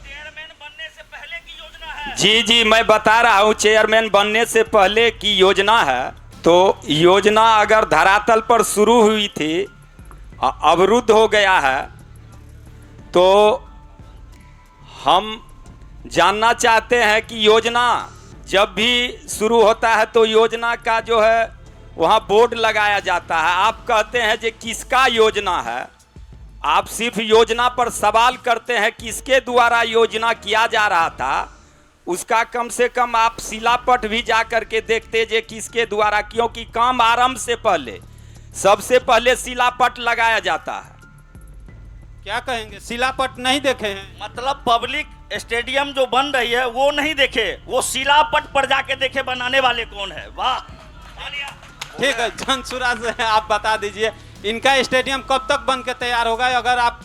जी मैं बता रहा हूँ, चेयरमैन बनने से पहले की योजना है। तो योजना अगर धरातल पर शुरू हुई थी, अवरुद्ध हो गया है, तो हम जानना चाहते हैं कि योजना जब भी शुरू होता है तो योजना का जो है वहाँ बोर्ड लगाया जाता है। आप कहते हैं कि किसका योजना है, आप सिर्फ योजना पर सवाल करते हैं किसके द्वारा योजना किया जा रहा था, उसका कम से कम आप शिलापट भी जा करके देखते जे किसके द्वारा, क्योंकि काम आरंभ से पहले सबसे पहले शिलापट लगाया जाता है। क्या कहेंगे, शिलापट नहीं देखे हैं? मतलब पब्लिक स्टेडियम जो बन रही है वो नहीं देखे, वो शिलापट पर जाके देखे बनाने वाले कौन है। वाह, ठीक है, जनसुराज आप बता दीजिए इनका स्टेडियम कब तक बन के तैयार होगा, अगर आप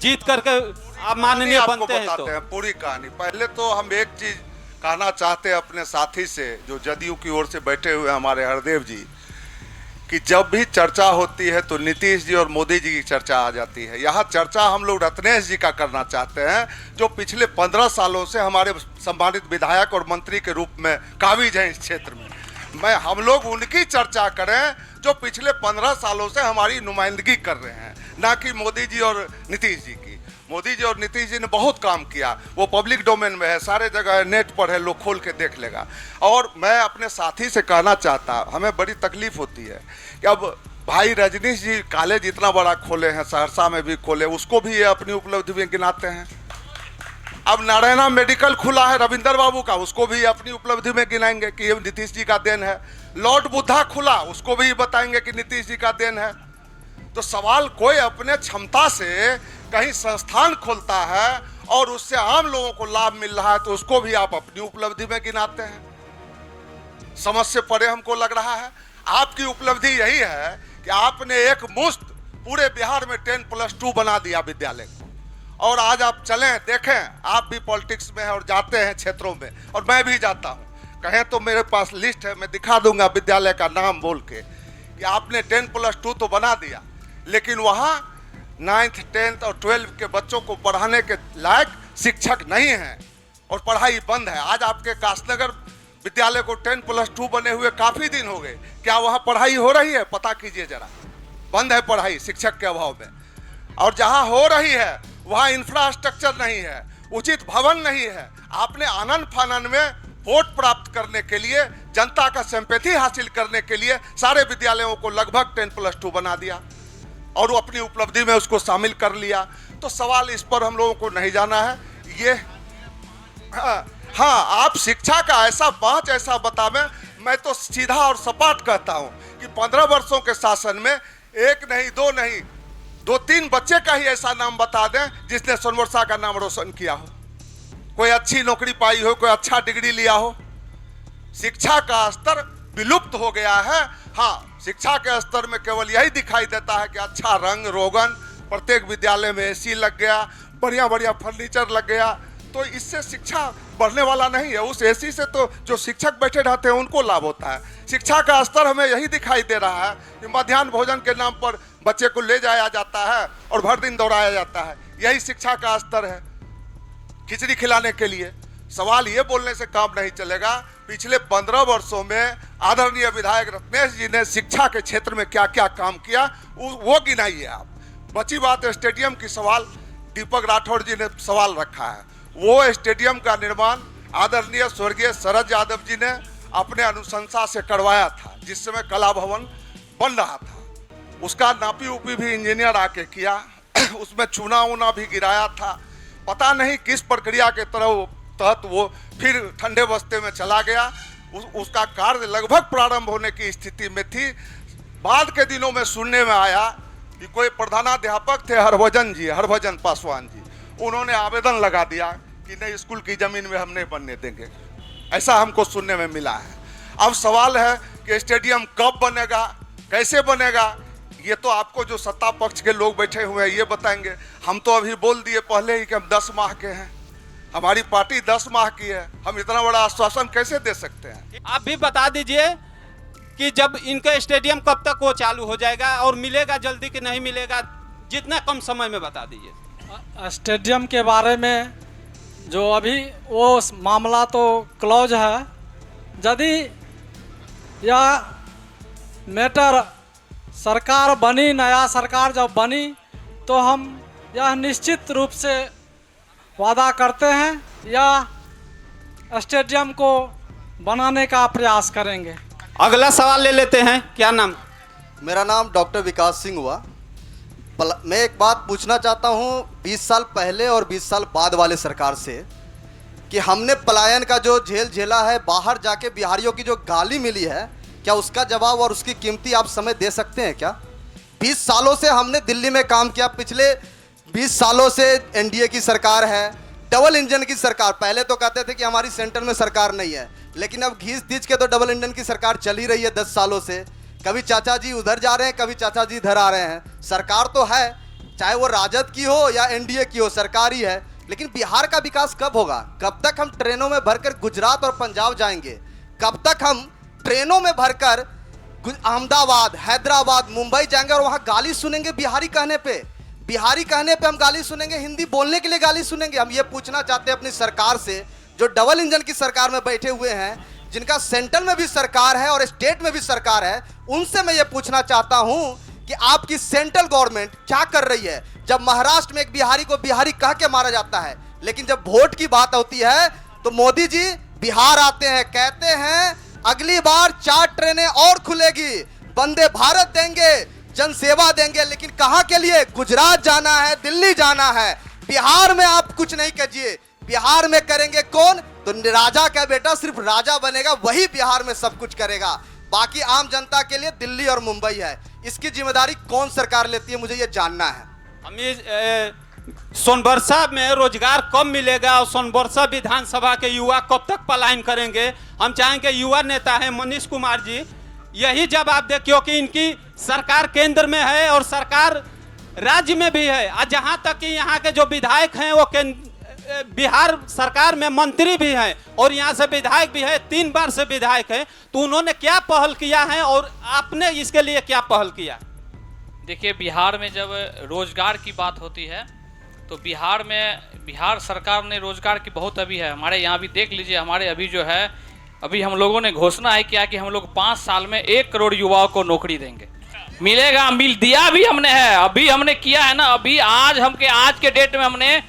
जीत करके आप माननीय बनते हैं तो? पूरी कहानी पहले तो हम एक चीज कहना चाहते हैं अपने साथी से जो जदयू की ओर से बैठे हुए हमारे हरदेव जी, कि जब भी चर्चा होती है तो नीतीश जी और मोदी जी की चर्चा आ जाती है। यहाँ चर्चा हम लोग रत्नेश जी का करना चाहते हैं, जो पिछले 15 सालों से हमारे सम्मानित विधायक और मंत्री के रूप में काबिज हैं इस क्षेत्र में। हम लोग उनकी चर्चा करें जो पिछले 15 सालों से हमारी नुमाइंदगी कर रहे हैं, ना कि मोदी जी और नीतीश जी की। मोदी जी और नीतीश जी ने बहुत काम किया, वो पब्लिक डोमेन में है, सारे जगह नेट पर है, लोग खोल के देख लेगा। और मैं अपने साथी से कहना चाहता, हमें बड़ी तकलीफ होती है कि अब भाई रजनीश जी कॉलेज इतना बड़ा खोले हैं, सहरसा में भी खोले, उसको भी ये अपनी उपलब्धि में गिनाते हैं। अब नारायणा मेडिकल खुला है रविंदर बाबू का, उसको भी अपनी उपलब्धि में गिनाएंगे कि ये नीतीश जी का देन है। लॉर्ड बुद्धा खुला, उसको भी बताएंगे कि नीतीश जी का देन है। तो सवाल, कोई अपने क्षमता से कहीं संस्थान खोलता है और उससे आम लोगों को लाभ मिल रहा है तो उसको भी आप अपनी उपलब्धि में गिनाते हैं। समझ से परे हमको लग रहा है। आपकी उपलब्धि यही है कि आपने एक मुश्त पूरे बिहार में 10+2 बना दिया विद्यालय को। और आज आप चलें देखें, आप भी पॉलिटिक्स में हैं और जाते हैं क्षेत्रों में, और मैं भी जाता हूं, कहें तो मेरे पास लिस्ट है, मैं दिखा दूंगा विद्यालय का नाम बोल के कि आपने 10+2 तो बना दिया, लेकिन वहाँ 9th 10th और 12th के बच्चों को पढ़ाने के लायक शिक्षक नहीं हैं और पढ़ाई बंद है। आज आपके कासनगर विद्यालय को 10+2 बने हुए काफ़ी दिन हो गए, क्या वहाँ पढ़ाई हो रही है? पता कीजिए जरा, बंद है पढ़ाई शिक्षक के अभाव में। और जहाँ हो रही है वहाँ इंफ्रास्ट्रक्चर नहीं है, उचित भवन नहीं है। आपने आनन फानन में वोट प्राप्त करने के लिए, जनता का सिंपैथी हासिल करने के लिए सारे विद्यालयों को लगभग 10+2 बना दिया और वो अपनी उपलब्धि में उसको शामिल कर लिया। तो सवाल इस पर हम लोगों को नहीं जाना है। ये हाँ, आप शिक्षा का ऐसा पांच ऐसा बतावें, मैं तो सीधा और सपाट कहता हूं कि 15 वर्षों के शासन में एक नहीं, दो नहीं, 2-3 बच्चे का ही ऐसा नाम बता दें जिसने सोनवर्षा का नाम रोशन किया हो, कोई अच्छी नौकरी पाई हो, कोई अच्छा डिग्री लिया हो। शिक्षा का स्तर विलुप्त हो गया है। हाँ, शिक्षा के स्तर में केवल यही दिखाई देता है कि अच्छा रंग रोगन, प्रत्येक विद्यालय में एसी लग गया, बढ़िया बढ़िया फर्नीचर लग गया, तो इससे शिक्षा बढ़ने वाला नहीं है। उस एसी से तो जो शिक्षक बैठे रहते हैं उनको लाभ होता है। शिक्षा का स्तर हमें यही दिखाई दे रहा है कि मध्याह्न भोजन के नाम पर बच्चे को ले जाया जाता है और भर दिन दौड़ाया जाता है, यही शिक्षा का स्तर है खिचड़ी खिलाने के लिए। सवाल ये बोलने से काम नहीं चलेगा, पिछले 15 वर्षों में आदरणीय विधायक रत्नेश जी ने शिक्षा के क्षेत्र में क्या क्या काम किया वो गिनाइए आप। बची बात स्टेडियम की, सवाल दीपक राठौड़ जी ने सवाल रखा है। वो स्टेडियम का निर्माण आदरणीय स्वर्गीय शरद यादव जी ने अपने अनुशंसा से करवाया था, जिस समय कला भवन बन रहा था। उसका नापी उपी भी इंजीनियर आके किया, उसमें चूना ऊना भी गिराया था। पता नहीं किस प्रक्रिया के तहत वो फिर ठंडे बस्ते में चला गया। उसका कार्य लगभग प्रारंभ होने की स्थिति में थी। बाद के दिनों में सुनने में आया कि कोई प्रधानाध्यापक थे हरभजन पासवान जी, उन्होंने आवेदन लगा दिया कि नहीं, स्कूल की जमीन में हम नहीं बनने देंगे, ऐसा हमको सुनने में मिला है। अब सवाल है कि स्टेडियम कब बनेगा, कैसे बनेगा, ये तो आपको जो सत्ता पक्ष के लोग बैठे हुए हैं ये बताएंगे। हम तो अभी बोल दिए पहले ही कि हम 10 माह के हैं, हमारी पार्टी 10 माह की है, हम इतना बड़ा आश्वासन कैसे दे सकते हैं? आप भी बता दीजिए कि जब इनका स्टेडियम कब तक वो चालू हो जाएगा और मिलेगा जल्दी कि नहीं मिलेगा, जितना कम समय में बता दीजिए। स्टेडियम के बारे में जो अभी वो मामला तो क्लोज है, यदि यह मैटर सरकार बनी, नया सरकार जब बनी तो हम यह निश्चित रूप से वादा करते हैं या स्टेडियम को बनाने का प्रयास करेंगे। अगला सवाल ले लेते हैं। क्या नाम? मेरा नाम डॉक्टर विकास सिंह हुआ। मैं एक बात पूछना चाहता हूँ 20 साल पहले और 20 साल बाद वाले सरकार से कि हमने पलायन का जो झेल झेला है, बाहर जाके बिहारियों की जो गाली मिली है, क्या उसका जवाब और उसकी कीमती आप समय दे सकते हैं क्या? 20 सालों से हमने दिल्ली में काम किया, पिछले 20 सालों से एनडीए की सरकार है, डबल इंजन की सरकार। पहले तो कहते थे कि हमारी सेंटर में सरकार नहीं है, लेकिन अब घींच तींच के तो डबल इंजन की सरकार चल ही रही है 10 सालों से। कभी चाचा जी उधर जा रहे हैं, कभी चाचा जी इधर आ रहे हैं। सरकार तो है, चाहे वो राजद की हो या एनडीए की हो, सरकार ही है। लेकिन बिहार का विकास कब होगा? कब तक हम ट्रेनों में भरकर गुजरात और पंजाब जाएंगे? कब तक हम ट्रेनों में भरकर अहमदाबाद, हैदराबाद, मुंबई जाएंगे और वहां गाली सुनेंगे बिहारी कहने पे? बिहारी कहने पे हम गाली सुनेंगे, हिंदी बोलने के लिए गाली सुनेंगे? हम ये पूछना चाहते हैं अपनी सरकार से, जो डबल इंजन की सरकार में बैठे हुए हैं, जिनका सेंट्रल में भी सरकार है और स्टेट में भी सरकार है, उनसे मैं ये पूछना चाहता हूं कि आपकी सेंट्रल गवर्नमेंट क्या कर रही है? जब महाराष्ट्र में एक बिहारी को बिहारी कह के मारा जाता है, लेकिन जब वोट की बात होती है तो मोदी जी बिहार आते हैं, कहते हैं अगली बार 4 ट्रेनें और खुलेगी, वंदे भारत देंगे, जनसेवा देंगे। लेकिन कहां के लिए? गुजरात जाना है, दिल्ली जाना है। बिहार में आप कुछ नहीं कीजिए। बिहार में करेंगे कौन? तो राजा का बेटा सिर्फ राजा बनेगा, वही बिहार में सब कुछ करेगा। बाकी आम जनता के लिए दिल्ली और मुंबई है। इसकी जिम्मेदारी कौन सरकार लेती है, मुझे ये जानना है। हम सोनबरसा में रोजगार कब मिलेगा और सोनबरसा विधानसभा के युवा कब तक पलायन करेंगे? हम चाहेंगे युवा नेता है मनीष कुमार जी, यही जवाब दे, क्योंकि इनकी सरकार केंद्र में है और सरकार राज्य में भी है। और जहां तक कि यहाँ के जो विधायक हैं वो बिहार सरकार में मंत्री भी हैं और यहाँ से विधायक भी है, 3 बार से विधायक है। तो उन्होंने क्या पहल किया है और आपने इसके लिए क्या पहल किया? देखिए, बिहार में जब रोजगार की बात होती है तो बिहार सरकार ने रोजगार की बहुत अभी है। हमारे यहाँ भी देख लीजिए, हमारे अभी जो है, अभी हम लोगों ने घोषणा है किया कि हम लोग 5 साल में 1 करोड़ युवाओं को नौकरी देंगे। मिलेगा, मिल दिया भी हमने है, अभी हमने किया है ना। अभी आज के डेट में हमने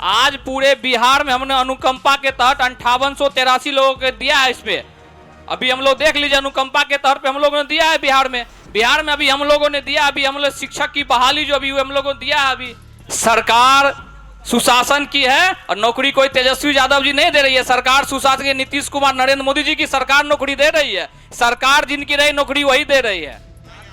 आज पूरे बिहार में हमने अनुकंपा के तहत 5883 लोगों को दिया है। इस पे अभी हम लोग देख लीजिए, अनुकंपा के तहत पे हम लोगों ने दिया है बिहार में अभी हम लोगों ने दिया। अभी हम लोग शिक्षक की बहाली जो अभी हम लोगों ने दिया है। अभी सरकार सुशासन की है और नौकरी कोई तेजस्वी यादव जी नहीं दे रही है। सरकार सुशासन की नीतीश कुमार, नरेंद्र मोदी जी की सरकार नौकरी दे रही है। सरकार जिनकी रही नौकरी वही दे रही है।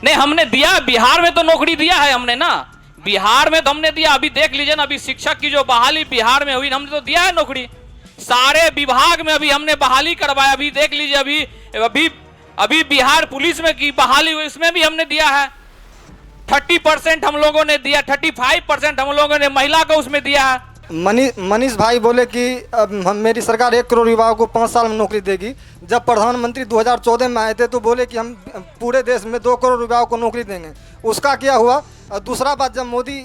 नहीं, हमने दिया, बिहार में तो नौकरी दिया है हमने ना, बिहार में तो हमने दिया। अभी देख लीजिए ना, अभी शिक्षक की जो बहाली बिहार में हुई, हमने तो दिया है नौकरी। सारे विभाग में अभी हमने बहाली करवाया। अभी देख लीजिए, अभी बिहार पुलिस में की बहाली हुई, इसमें भी हमने दिया है। 30% हम लोगों ने दिया, 35% हम लोगों ने महिला को उसमें दिया है। मनीष भाई बोले कि मेरी सरकार 1 करोड़ युवाओं को 5 साल में नौकरी देगी। जब प्रधानमंत्री 2014 में आए थे तो बोले कि हम पूरे देश में 2 करोड़ युवाओं को नौकरी देंगे। उसका क्या हुआ? और दूसरा बात, जब मोदी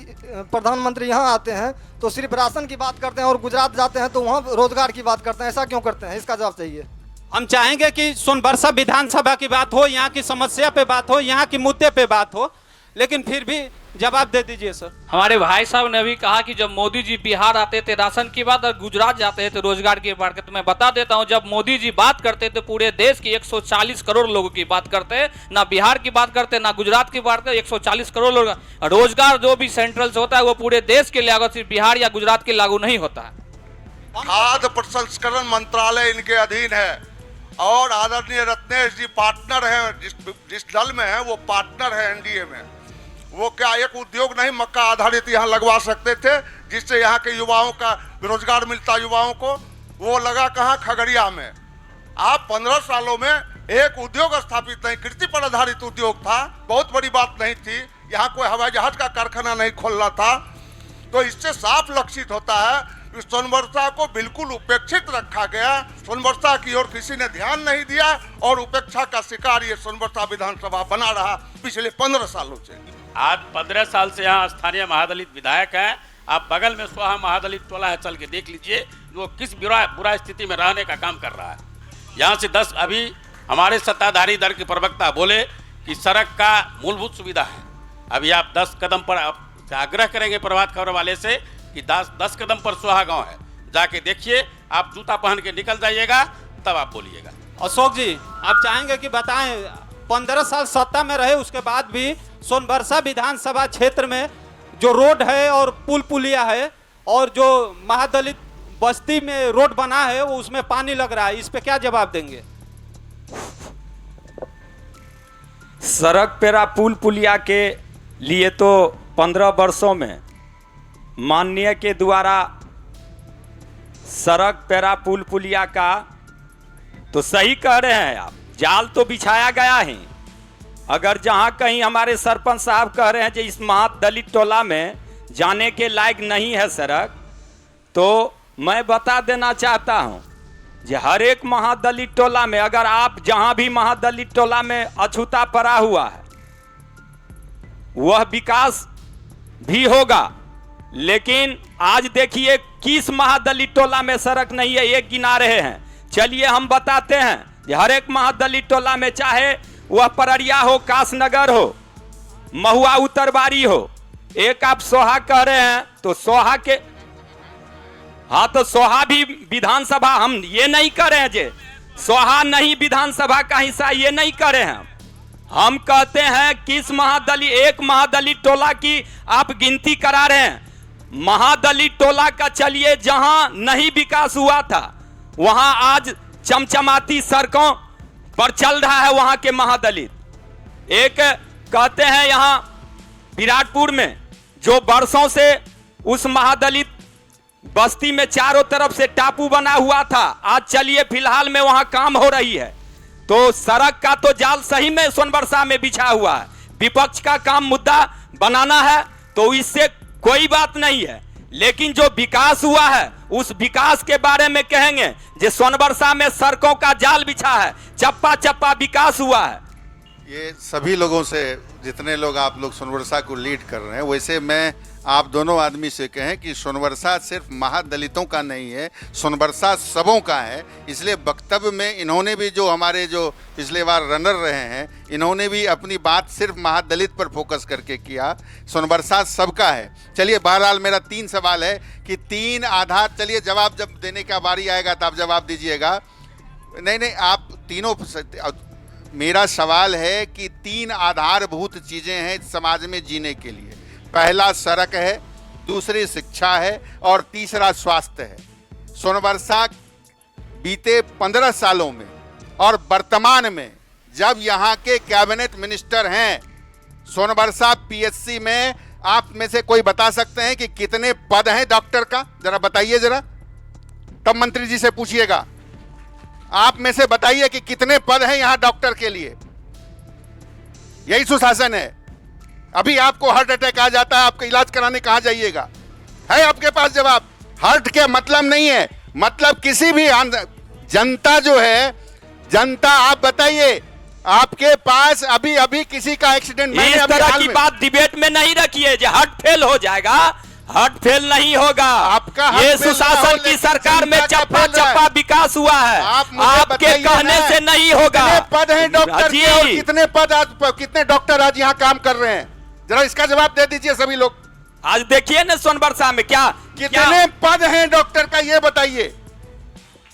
प्रधानमंत्री यहाँ आते हैं तो सिर्फ राशन की बात करते हैं और गुजरात जाते हैं तो वहाँ रोजगार की बात करते हैं। ऐसा क्यों करते हैं? इसका जवाब चाहिए। हम चाहेंगे कि सोनबरसा विधानसभा की बात हो, यहाँ की समस्या पे बात हो, यहाँ की मुद्दे पे बात हो, लेकिन फिर भी जवाब दे दीजिए सर। हमारे भाई साहब ने अभी कहा कि जब मोदी जी बिहार आते थे राशन की बात और गुजरात जाते थे रोजगार की बात करते। तो मैं बता देता हूं, जब मोदी जी बात करते थे पूरे देश की 140 करोड़ लोगों की बात करते, ना बिहार की बात करते ना गुजरात की बात करते। 140 करोड़ लोग रोजगार जो भी सेंट्रल से होता है वो पूरे देश के लिए, सिर्फ बिहार या गुजरात के लागू नहीं होता है। खाद्य प्रसंस्करण मंत्रालय इनके अधीन है और आदरणीय रत्नेश जी पार्टनर हैं, जिस दल में है वो पार्टनर है एनडीए में। वो क्या एक उद्योग नहीं मक्का आधारित यहाँ लगवा सकते थे जिससे यहाँ के युवाओं का रोजगार मिलता? युवाओं को वो लगा कहाँ? खगड़िया में। आप 15 सालों में एक उद्योग स्थापित नहीं, कृषि पर आधारित उद्योग था, बहुत बड़ी बात नहीं थी। यहाँ कोई हवाई जहाज का कारखाना नहीं खोलना था। तो इससे साफ लक्षित होता है इस सोनबरसा को बिल्कुल उपेक्षित रखा गया। सोनबरसा की ओर किसी ने ध्यान नहीं दिया और उपेक्षा का शिकार ये सोनबरसा विधानसभा बना रहा पिछले 15 सालों से। आज 15 साल से यहाँ स्थानीय महादलित विधायक हैं। आप बगल में सोहा महादलित टोला है, चल के देख लीजिए वो किस बुरा स्थिति में रहने का काम कर रहा है। यहाँ से 10 अभी हमारे सत्ताधारी दल के प्रवक्ता बोले कि सड़क का मूलभूत सुविधा है। अभी आप 10 कदम पर आग्रह करेंगे प्रभात खबर वाले से कि 10 कदम पर सोहा गांव है, जाके देखिए। आप जूता पहन के निकल जाइएगा, तब आप बोलिएगा। अशोक जी, आप चाहेंगे कि बताएं 15 साल सत्ता में रहे, उसके बाद भी सोनबरसा विधानसभा क्षेत्र में जो रोड है और पुल पुलिया है और जो महादलित बस्ती में रोड बना है वो उसमें पानी लग रहा है, इस पे क्या जवाब देंगे? सड़क पेरा पुल पुलिया के लिए तो 15 वर्षों में माननीय के द्वारा सड़क पेरा पुल पुलिया का तो सही कह रहे हैं आप, जाल तो बिछाया गया है। अगर जहां कहीं हमारे सरपंच साहब कह रहे हैं कि इस महादलित टोला में जाने के लायक नहीं है सड़क, तो मैं बता देना चाहता हूं कि हर एक महादलित टोला में, अगर आप जहां भी महादलित टोला में अछूता पड़ा हुआ है वह विकास भी होगा। लेकिन आज देखिए किस महादलित टोला में सड़क नहीं है, एक गिना रहे हैं। चलिए हम बताते हैं कि हर एक महादलित टोला में, चाहे वह पररिया हो, कासनगर हो, महुआ उत्तरबारी हो, एक आप सोहा कह रहे हैं तो सोहा के, हाँ तो सोहा भी विधानसभा, हम ये नहीं कर रहे हैं जे सोहा नहीं विधानसभा का हिस्सा, ये नहीं कर रहे हैं। हम कहते हैं किस महादलित, एक महादलित टोला की आप गिनती करा रहे हैं। महादलित टोला का चलिए जहां नहीं विकास हुआ था वहां आज चमचमाती सड़कों पर चल रहा है वहां के महादलित। एक कहते हैं यहां विराटपुर में जो वर्षों से उस महादलित बस्ती में चारों तरफ से टापू बना हुआ था, आज चलिए फिलहाल में वहां काम हो रही है। तो सड़क का तो जाल सही में सोनबरसा में बिछा हुआ है। विपक्ष का काम मुद्दा बनाना है तो इससे कोई बात नहीं है, लेकिन जो विकास हुआ है उस विकास के बारे में कहेंगे जो सोनबरसा में सड़कों का जाल बिछा है, चप्पा चप्पा विकास हुआ है। ये सभी लोगों से, जितने लोग आप लोग सोनबरसा को लीड कर रहे हैं, वैसे मैं आप दोनों आदमी से कहें कि सोनबरसा सिर्फ महादलितों का नहीं है, सोनबरसा सबों का है। इसलिए वक्तव्य में इन्होंने भी, जो हमारे जो पिछले बार रनर रहे हैं, इन्होंने भी अपनी बात सिर्फ महादलित पर फोकस करके किया। सोनबरसा सबका है। चलिए बहरहाल मेरा 3 सवाल है कि 3 आधार, चलिए जवाब जब देने का बारी आएगा तब जवाब दीजिएगा। नहीं आप तीनों, मेरा सवाल है कि 3 आधारभूत चीज़ें हैं समाज में जीने के लिए। पहला सड़क है, दूसरी शिक्षा है और तीसरा स्वास्थ्य है। सोनबरसा बीते 15 सालों में और वर्तमान में जब यहाँ के कैबिनेट मिनिस्टर हैं, सोनबरसा पीएचसी में आप में से कोई बता सकते हैं कि कितने पद हैं डॉक्टर का? जरा बताइए जरा, तब मंत्री जी से पूछिएगा। आप में से बताइए कि कितने पद हैं यहाँ डॉक्टर के लिए। यही सुशासन है। अभी आपको हार्ट अटैक आ जाता है, आपका इलाज कराने कहाँ जाइएगा? है आपके पास जवाब? हार्ट के मतलब नहीं है, मतलब किसी भी जनता जो है, जनता, आप बताइए आपके पास अभी अभी किसी का एक्सीडेंट, इस तरह की बात डिबेट में नहीं रखिए जो हार्ट फेल हो जाएगा। हार्ट फेल नहीं होगा। आपका ये सुशासन की सरकार में चप्पा चप्पा विकास हुआ है, आपके कहने से नहीं होगा। कितने पद हैं डॉक्टर के और कितने पद आज, कितने डॉक्टर आज यहाँ काम कर रहे हैं? जरा इसका जवाब दे दीजिए सभी लोग। आज देखिए ना सोनबरसा में क्या कितने पद हैं डॉक्टर का, ये बताइए।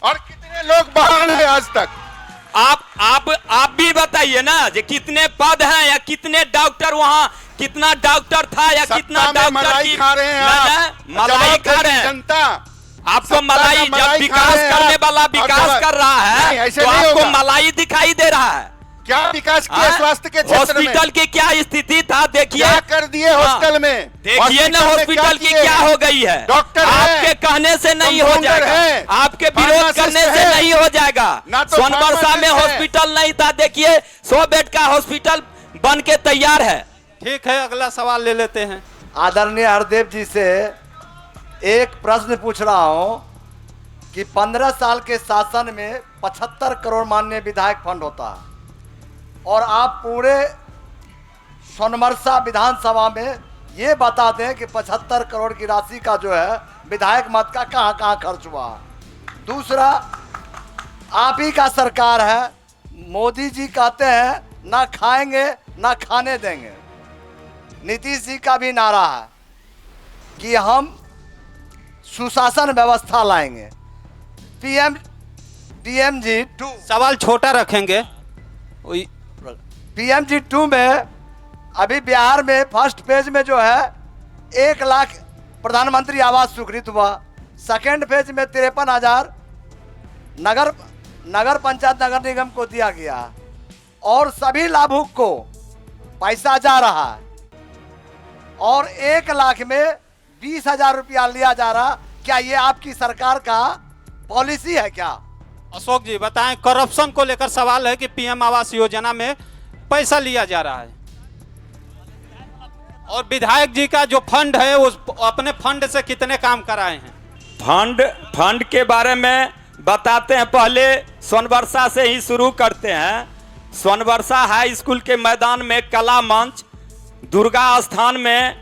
और कितने लोग बाहर हैं आज तक? आप भी बताइए ना जो कितने पद हैं या कितने डॉक्टर, वहाँ कितना डॉक्टर था या कितना डॉक्टर मलाई खा रहे हैं आप, मलाई खा रहे हैं जनता। आपको मलाई, जब विकास करने वाला विकास कर रहा है तो आपको मलाई दिखाई दे रहा है। क्या विकास किया स्वास्थ्य के क्षेत्र में? हॉस्पिटल की क्या स्थिति था देखिए, क्या कर दिए हॉस्पिटल में? देखिए ना हॉस्पिटल की क्या हो गई है। डॉक्टर आपके कहने से नहीं हो जाएगा, आपके विरोध करने से नहीं हो जाएगा। सोनबरसा में हॉस्पिटल नहीं था, देखिए 100 बेड का हॉस्पिटल बन के तैयार है। ठीक है, अगला सवाल ले लेते हैं। आदरणीय हरदेव जी से एक प्रश्न पूछ रहा हूं कि 15 साल के शासन में 75 करोड़ माननीय विधायक फंड होता है और आप पूरे सोनमरसा विधानसभा में ये बता दें कि 75 करोड़ की राशि का जो है विधायक मत का कहां कहां खर्च हुआ। दूसरा, आप ही का सरकार है, मोदी जी कहते हैं ना खाएंगे ना खाने देंगे। नीतीश जी का भी नारा है कि हम सुशासन व्यवस्था लाएंगे। पीएमजी 2 सवाल छोटा रखेंगे। पीएमजी 2 में अभी बिहार में फर्स्ट फेज में जो है 1 लाख प्रधानमंत्री आवास स्वीकृत हुआ। सेकेंड फेज में 53,000 नगर पंचायत नगर निगम को दिया गया और सभी लाभुक को पैसा जा रहा है और 1 लाख में 20,000 रुपया लिया जा रहा। क्या ये आपकी सरकार का पॉलिसी है क्या? अशोक जी बताएं, करप्शन को लेकर सवाल है कि पीएम आवास योजना में पैसा लिया जा रहा है और विधायक जी का जो फंड है उस अपने फंड से कितने काम कराए हैं? फंड के बारे में बताते हैं। पहले सोनबरसा से ही शुरू करते हैं। सोनबरसा हाई स्कूल के मैदान में कला मंच, दुर्गा स्थान में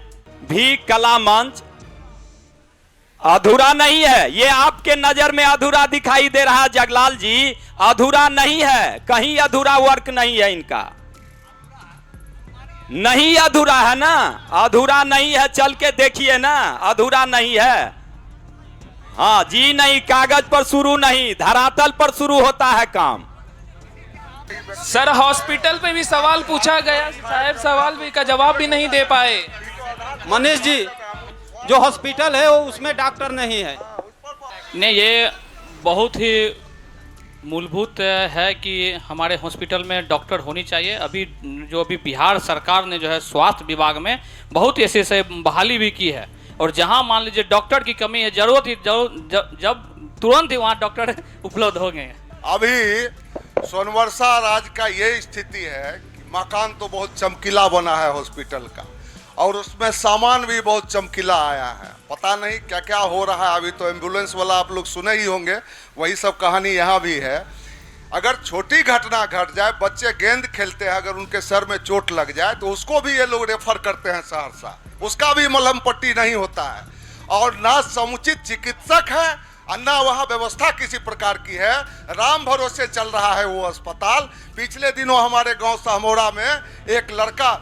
भी कला मंच अधूरा नहीं है। ये आपके नजर में अधूरा दिखाई दे रहा है जगलाल जी, अधूरा नहीं है, कहीं अधूरा वर्क नहीं है इनका, नहीं अधूरा है ना, अधूरा नहीं है, चल के देखिए ना, अधूरा नहीं है। हाँ जी, नहीं, कागज पर शुरू नहीं, धरातल पर शुरू होता है काम। सर हॉस्पिटल पे भी सवाल पूछा गया, साहब सवाल भी का जवाब भी नहीं दे पाए। मनीष जी, जो हॉस्पिटल है वो उसमें डॉक्टर नहीं है। नहीं, ये बहुत ही मूलभूत है कि हमारे हॉस्पिटल में डॉक्टर होनी चाहिए। अभी बिहार सरकार ने जो है स्वास्थ्य विभाग में बहुत ऐसे से बहाली भी की है और जहां मान लीजिए डॉक्टर की कमी है, जब तुरंत ही वहां डॉक्टर उपलब्ध हो गए। अभी सोनबरसा राज्य का ये स्थिति है कि मकान तो बहुत चमकीला बना है हॉस्पिटल का और उसमें सामान भी बहुत चमकीला आया है। पता नहीं क्या क्या हो रहा है। अभी तो एम्बुलेंस वाला आप लोग सुने ही होंगे, वही सब कहानी यहाँ भी है। अगर छोटी घटना घट जाए, बच्चे गेंद खेलते हैं, अगर उनके सर में चोट लग जाए तो उसको भी ये लोग रेफर करते हैं सहरसा, उसका भी मलहम पट्टी नहीं होता है और ना समुचित चिकित्सक है और ना वहाँ व्यवस्था किसी प्रकार की है। राम भरोसे चल रहा है वो अस्पताल। पिछले दिनों हमारे गाँव सहमौरा में एक लड़का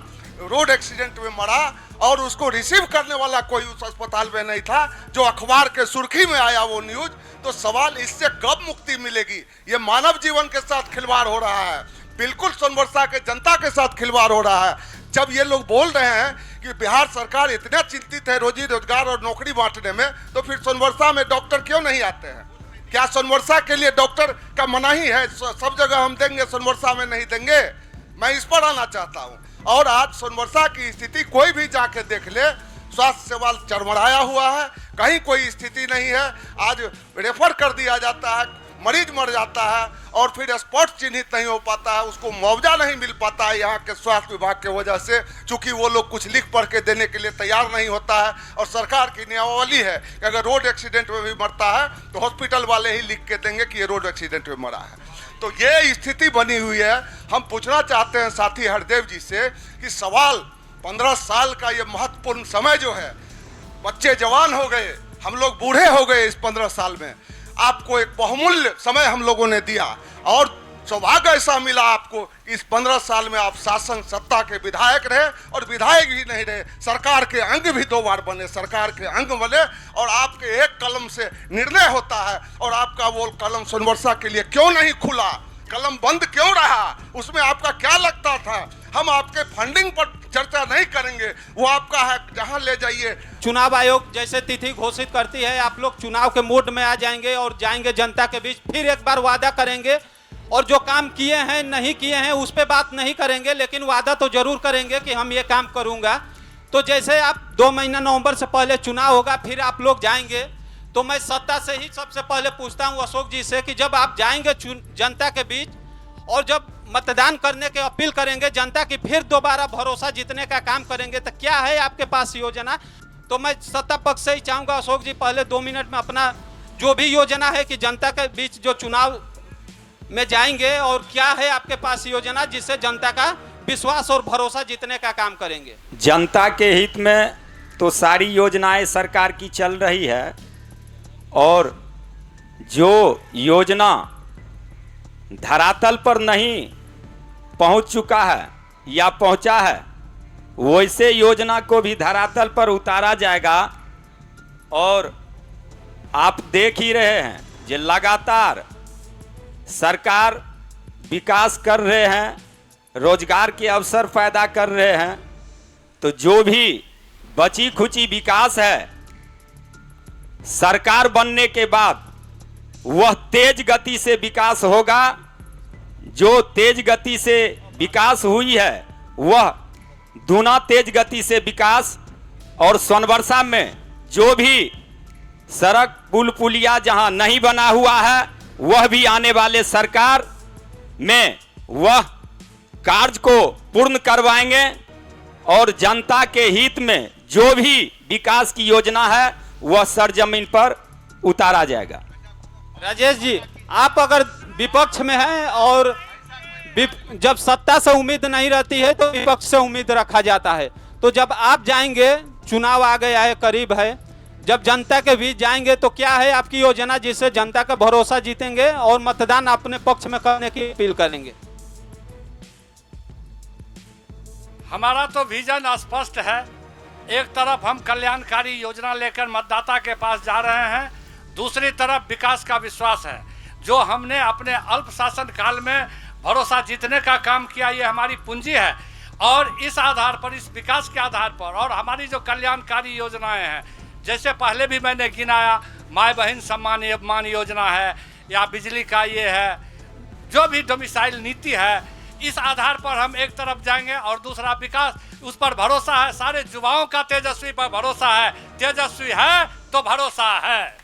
रोड एक्सीडेंट में मरा और उसको रिसीव करने वाला कोई उस अस्पताल में नहीं था, जो अखबार के सुर्खी में आया वो न्यूज। तो सवाल, इससे कब मुक्ति मिलेगी? ये मानव जीवन के साथ खिलवाड़ हो रहा है, बिल्कुल सोनबरसा के जनता के साथ खिलवाड़ हो रहा है। जब ये लोग बोल रहे हैं कि बिहार सरकार इतना चिंतित है रोजी रोजगार और नौकरी बांटने में, तो फिर सोनबरसा में डॉक्टर क्यों नहीं आते हैं? क्या सोनबरसा के लिए डॉक्टर का मनाही है? सब जगह हम देंगे, सोनबरसा में नहीं देंगे? मैं इस पर आना चाहता हूँ। और आज सोनबरसा की स्थिति कोई भी जाके देख ले, स्वास्थ्य सेवा चरमराया हुआ है, कहीं कोई स्थिति नहीं है। आज रेफर कर दिया जाता है, मरीज मर जाता है और फिर स्पॉट चिन्हित नहीं हो पाता है, उसको मुआवजा नहीं मिल पाता है यहाँ के स्वास्थ्य विभाग के वजह से, चूंकि वो लोग कुछ लिख पढ़ के देने के लिए तैयार नहीं होता है। और सरकार की नियमावली है कि अगर रोड एक्सीडेंट में भी मरता है तो हॉस्पिटल वाले ही लिख के देंगे कि ये रोड एक्सीडेंट में मरा है। तो ये स्थिति बनी हुई है। हम पूछना चाहते हैं साथी हरदेव जी से कि सवाल 15 साल का ये महत्वपूर्ण समय जो है, बच्चे जवान हो गए, हम लोग बूढ़े हो गए इस 15 साल में, आपको एक बहुमूल्य समय हम लोगों ने दिया और सौभाग्य ऐसा मिला आपको, इस 15 साल में आप शासन सत्ता के विधायक रहे और विधायक ही नहीं रहे, सरकार के अंग भी 2 बार बने, सरकार के अंग बने और आपके एक कलम से निर्णय होता है। और आपका वो कलम सोनबरसा के लिए क्यों नहीं खुला? कलम बंद क्यों रहा? उसमें आपका क्या लगता था? हम आपके फंडिंग पर चर्चा नहीं करेंगे, वो आपका है, जहां ले जाइए। चुनाव आयोग जैसे तिथि घोषित करती है, आप लोग चुनाव के मूड में आ जाएंगे और जाएंगे जनता के बीच, फिर एक बार वादा करेंगे और जो काम किए हैं नहीं किए हैं उस पर बात नहीं करेंगे, लेकिन वादा तो जरूर करेंगे कि हम ये काम करूंगा। तो जैसे आप 2 महीना नवंबर से पहले चुनाव होगा, फिर आप लोग जाएंगे, तो मैं सत्ता से ही सबसे पहले पूछता हूं अशोक जी से कि जब आप जाएंगे जनता के बीच और जब मतदान करने के अपील करेंगे जनता की, फिर दोबारा भरोसा जीतने का काम करेंगे, तो क्या है आपके पास योजना? तो मैं सत्ता पक्ष से ही चाहूँगा अशोक जी पहले 2 मिनट में अपना जो भी योजना है कि जनता के बीच जो चुनाव में जाएंगे और क्या है आपके पास योजना जिससे जनता का विश्वास और भरोसा जीतने का काम करेंगे। जनता के हित में तो सारी योजनाएं सरकार की चल रही है और जो योजना धरातल पर नहीं पहुंच चुका है या पहुंचा है वैसे योजना को भी धरातल पर उतारा जाएगा। और आप देख ही रहे हैं कि लगातार सरकार विकास कर रहे हैं, रोजगार के अवसर पैदा कर रहे हैं। तो जो भी बची खुची विकास है सरकार बनने के बाद वह तेज गति से विकास होगा। जो तेज गति से विकास हुई है वह दूना तेज गति से विकास। और सोनबरसा में जो भी सड़क पुल पुलिया जहां नहीं बना हुआ है वह भी आने वाले सरकार में वह कार्य को पूर्ण करवाएंगे और जनता के हित में जो भी विकास की योजना है वह सरजमीन पर उतारा जाएगा। राजेश जी, आप अगर विपक्ष में हैं और जब सत्ता से उम्मीद नहीं रहती है तो विपक्ष से उम्मीद रखा जाता है, तो जब आप जाएंगे, चुनाव आ गया है, करीब है, जब जनता के बीच जाएंगे तो क्या है आपकी योजना जिससे जनता का भरोसा जीतेंगे और मतदान अपने पक्ष में करने की अपील करेंगे? हमारा तो विजन स्पष्ट है। एक तरफ हम कल्याणकारी योजना लेकर मतदाता के पास जा रहे हैं, दूसरी तरफ विकास का विश्वास है। जो हमने अपने अल्प शासन काल में भरोसा जीतने का काम किया ये हमारी पूंजी है। और इस आधार पर, इस विकास के आधार पर और हमारी जो कल्याणकारी योजनाएं हैं, जैसे पहले भी मैंने गिनाया, माय बहन सम्मान योजना है या बिजली का ये है, जो भी डोमिसाइल नीति है, इस आधार पर हम एक तरफ जाएंगे और दूसरा विकास, उस पर भरोसा है। सारे युवाओं का तेजस्वी पर भरोसा है। तेजस्वी है तो भरोसा है।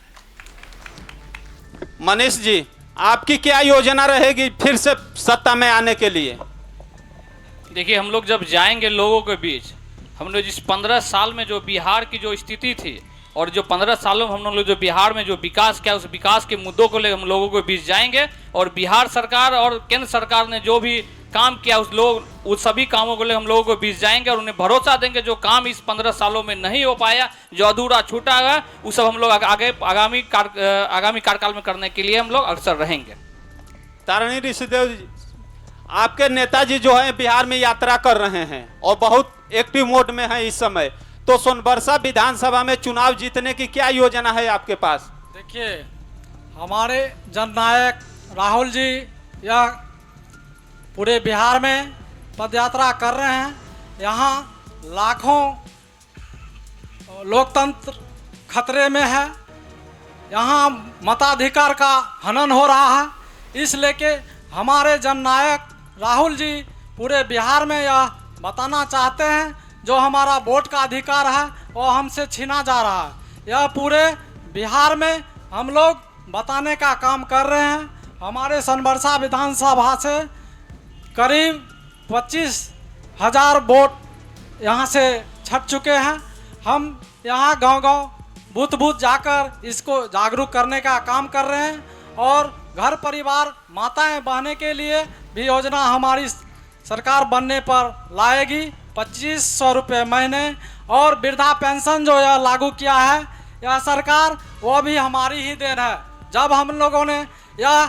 मनीष जी, आपकी क्या योजना रहेगी फिर से सत्ता में आने के लिए? देखिए, हम लोग जब जाएंगे लोगों के बीच, हमने जिस 15 साल में जो बिहार की जो स्थिति थी और जो 15 सालों में हम लोग जो बिहार में जो विकास किया, उस विकास के मुद्दों को लेकर हम लोगों के बीच जाएंगे और बिहार सरकार और केंद्र सरकार ने जो भी काम किया उस सभी कामों को लेकर हम लोगों के बीच जाएंगे और उन्हें भरोसा देंगे जो काम इस 15 सालों में नहीं हो पाया, जो अधूरा छूटा है, वो सब हम लोग आगामी कार्यकाल में करने के लिए हम लोग अग्रसर रहेंगे। तारिणी ऋषिदेव जी, आपके नेताजी जो है बिहार में यात्रा कर रहे हैं और बहुत एक्टिव मोड में है इस समय, तो सोनबरसा विधानसभा में चुनाव जीतने की क्या योजना है आपके पास? देखिए, हमारे जननायक राहुल जी या पूरे बिहार में पदयात्रा कर रहे हैं। यहाँ लाखों लोकतंत्र खतरे में है। यहाँ मताधिकार का हनन हो रहा है। इसलिए कि हमारे जननायक राहुल जी पूरे बिहार में यह बताना चाहते हैं जो हमारा वोट का अधिकार है वो हमसे छीना जा रहा है। यह पूरे बिहार में हम लोग बताने का काम कर रहे हैं। हमारे सोनबरसा विधानसभा से करीब 25,000 वोट यहाँ से छट चुके हैं। हम यहाँ गांव-गांव, बूथ-बूथ जाकर इसको जागरूक करने का काम कर रहे हैं और घर परिवार माताएं बहने के लिए भी योजना हमारी सरकार बनने पर लाएगी। 2500 रुपये महीने और वृद्धा पेंशन जो यह लागू किया है यह सरकार, वो भी हमारी ही देन है। जब हम लोगों ने यह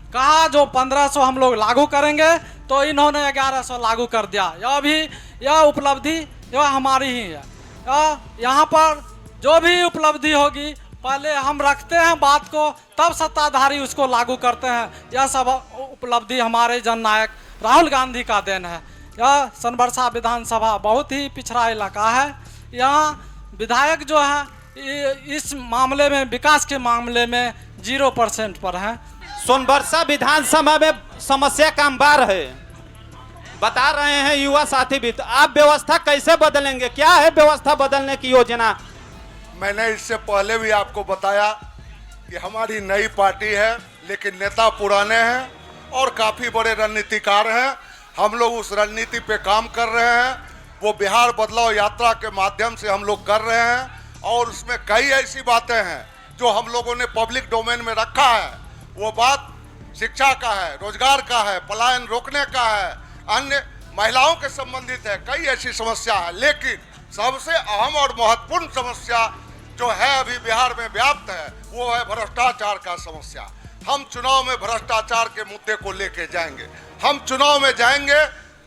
कहा जो 1500 हम लोग लागू करेंगे तो इन्होंने 1100 लागू कर दिया। यह उपलब्धि यह हमारी ही है। यहाँ पर जो भी उपलब्धि होगी पहले हम रखते हैं बात को, तब सत्ताधारी उसको लागू करते हैं। यह सब उपलब्धि हमारे जननायक राहुल गांधी का देन है। यह सोनबरसा विधानसभा बहुत ही पिछड़ा इलाका है। यहाँ विधायक जो है इस मामले में, विकास के मामले में 0% पर है। सोनबरसा विधानसभा में समस्या का अंबार है, बता रहे हैं युवा साथी भी। तो आप व्यवस्था कैसे बदलेंगे? क्या है व्यवस्था बदलने की योजना? मैंने इससे पहले भी आपको बताया कि हमारी नई पार्टी है लेकिन नेता पुराने हैं और काफ़ी बड़े रणनीतिकार हैं। हम लोग उस रणनीति पे काम कर रहे हैं वो बिहार बदलाव यात्रा के माध्यम से हम लोग कर रहे हैं और उसमें कई ऐसी बातें हैं जो हम लोगों ने पब्लिक डोमेन में रखा है। वो बात शिक्षा का है, रोजगार का है, पलायन रोकने का है, अन्य महिलाओं के संबंधित है, कई ऐसी समस्या है। लेकिन सबसे अहम और महत्वपूर्ण समस्या जो है अभी बिहार में व्याप्त है वो है भ्रष्टाचार का समस्या। हम चुनाव में भ्रष्टाचार के मुद्दे को लेके जाएंगे। हम चुनाव में जाएंगे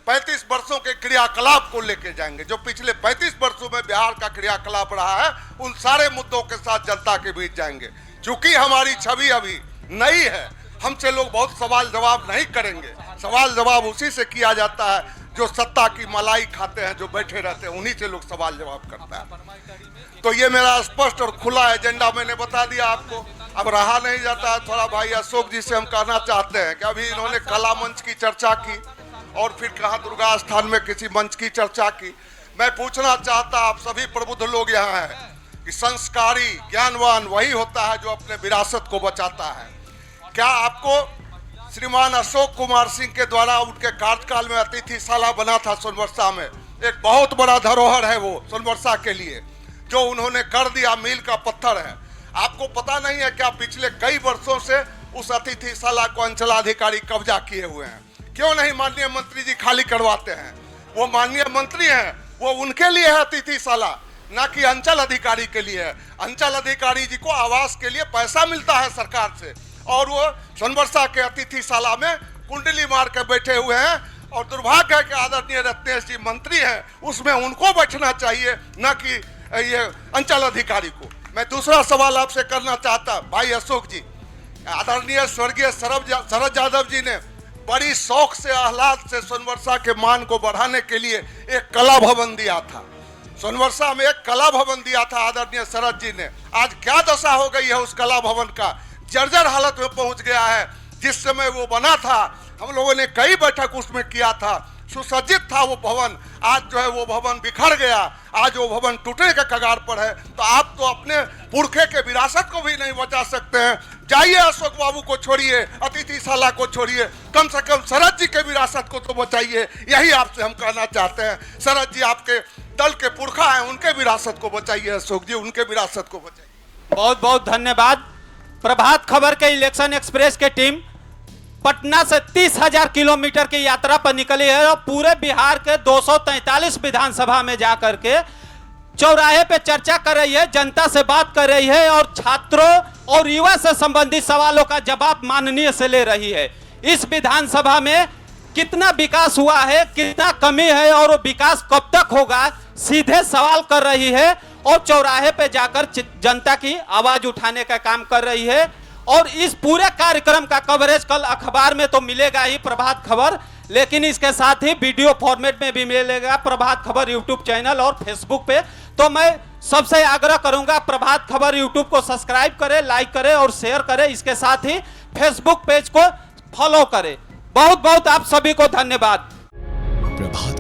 35 वर्षों के क्रियाकलाप को लेके जाएंगे। जो पिछले 35 वर्षों में बिहार का क्रियाकलाप रहा है उन सारे मुद्दों के साथ जनता के बीच जाएंगे। क्योंकि हमारी छवि अभी नई है, हमसे लोग बहुत सवाल जवाब नहीं करेंगे। सवाल जवाब उसी से किया जाता है जो सत्ता की मलाई खाते हैं, जो बैठे रहते हैं, उन्हीं से लोग सवाल जवाब करता है। तो ये मेरा स्पष्ट और खुला एजेंडा मैंने बता दिया आपको। अब रहा नहीं जाता है, थोड़ा भाई अशोक जी से हम कहना चाहते हैं कि अभी इन्होंने कला मंच की चर्चा की और फिर कहा दुर्गा स्थान में किसी मंच की चर्चा की। मैं पूछना चाहता आप सभी प्रबुद्ध लोग यहाँ हैं कि संस्कारी ज्ञानवान वही होता है जो अपने विरासत को बचाता है। क्या आपको श्रीमान अशोक कुमार सिंह के द्वारा उनके कार्यकाल में अतिथिशाला बना था सोनवर्षा में, एक बहुत बड़ा धरोहर है वो सोनवर्षा के लिए, जो उन्होंने कर दिया मील का पत्थर है। आपको पता नहीं है क्या पिछले कई वर्षों से उस अतिथिशाला को अंचलाधिकारी कब्जा किए हुए हैं? क्यों नहीं माननीय मंत्री जी खाली करवाते हैं? वो माननीय मंत्री हैं, वो उनके लिए है अतिथिशाला, ना कि अंचल अधिकारी के लिए है। अंचल अधिकारी जी को आवास के लिए पैसा मिलता है सरकार से और वो सोनवर्षा के अतिथिशाला में कुंडली मार के बैठे हुए हैं। और दुर्भाग्य है कि आदरणीय रत्नेश जी मंत्री हैं, उसमें उनको बैठना चाहिए, ना कि ये अंचल अधिकारी को। मैं दूसरा सवाल आपसे करना चाहता भाई अशोक जी, आदरणीय स्वर्गीय शरद यादव जी ने बड़ी शौक से आह्लाद से सोनवर्षा के मान को बढ़ाने के लिए एक कला भवन दिया था। सोनवर्षा में एक कला भवन दिया था आदरणीय शरद जी ने। आज क्या दशा हो गई है उस कला भवन का? जर्जर हालत में पहुंच गया है। जिस समय वो बना था हम लोगों ने कई बैठक उसमें किया था, सुसज्जित था वो भवन। आज जो है वो भवन बिखर गया, आज वो भवन टूटने के कगार पर है। तो आप तो अपने पुरखे के विरासत को भी नहीं बचा सकते हैं। जाइए अशोक बाबू को छोड़िए, अतिथिशाला को छोड़िए, कम से कम शरद जी के विरासत को तो बचाइए। यही आपसे हम कहना चाहते हैं। शरद जी आपके दल के पुरखा हैं, उनके विरासत को बचाइए अशोक जी, उनके विरासत को बचाइए। बहुत बहुत धन्यवाद। प्रभात खबर के इलेक्शन एक्सप्रेस के टीम पटना से 30,000 किलोमीटर की यात्रा पर निकली है और पूरे बिहार के 243 विधानसभा में जाकर के चौराहे पे चर्चा कर रही है, जनता से बात कर रही है और छात्रों और युवा से संबंधित सवालों का जवाब माननीय से ले रही है। इस विधानसभा में कितना विकास हुआ है, कितना कमी है और वो विकास कब तक होगा, सीधे सवाल कर रही है और चौराहे पे जाकर जनता की आवाज उठाने का काम कर रही है। और इस पूरे कार्यक्रम का कवरेज कल अखबार में तो मिलेगा ही प्रभात खबर, लेकिन इसके साथ ही वीडियो फॉर्मेट में भी मिलेगा प्रभात खबर यूट्यूब चैनल और फेसबुक पे। तो मैं सबसे आग्रह करूंगा प्रभात खबर यूट्यूब को सब्सक्राइब करें, लाइक करें और शेयर करें। इसके साथ ही फेसबुक पेज को फॉलो करें। बहुत बहुत आप सभी को धन्यवाद। प्रभात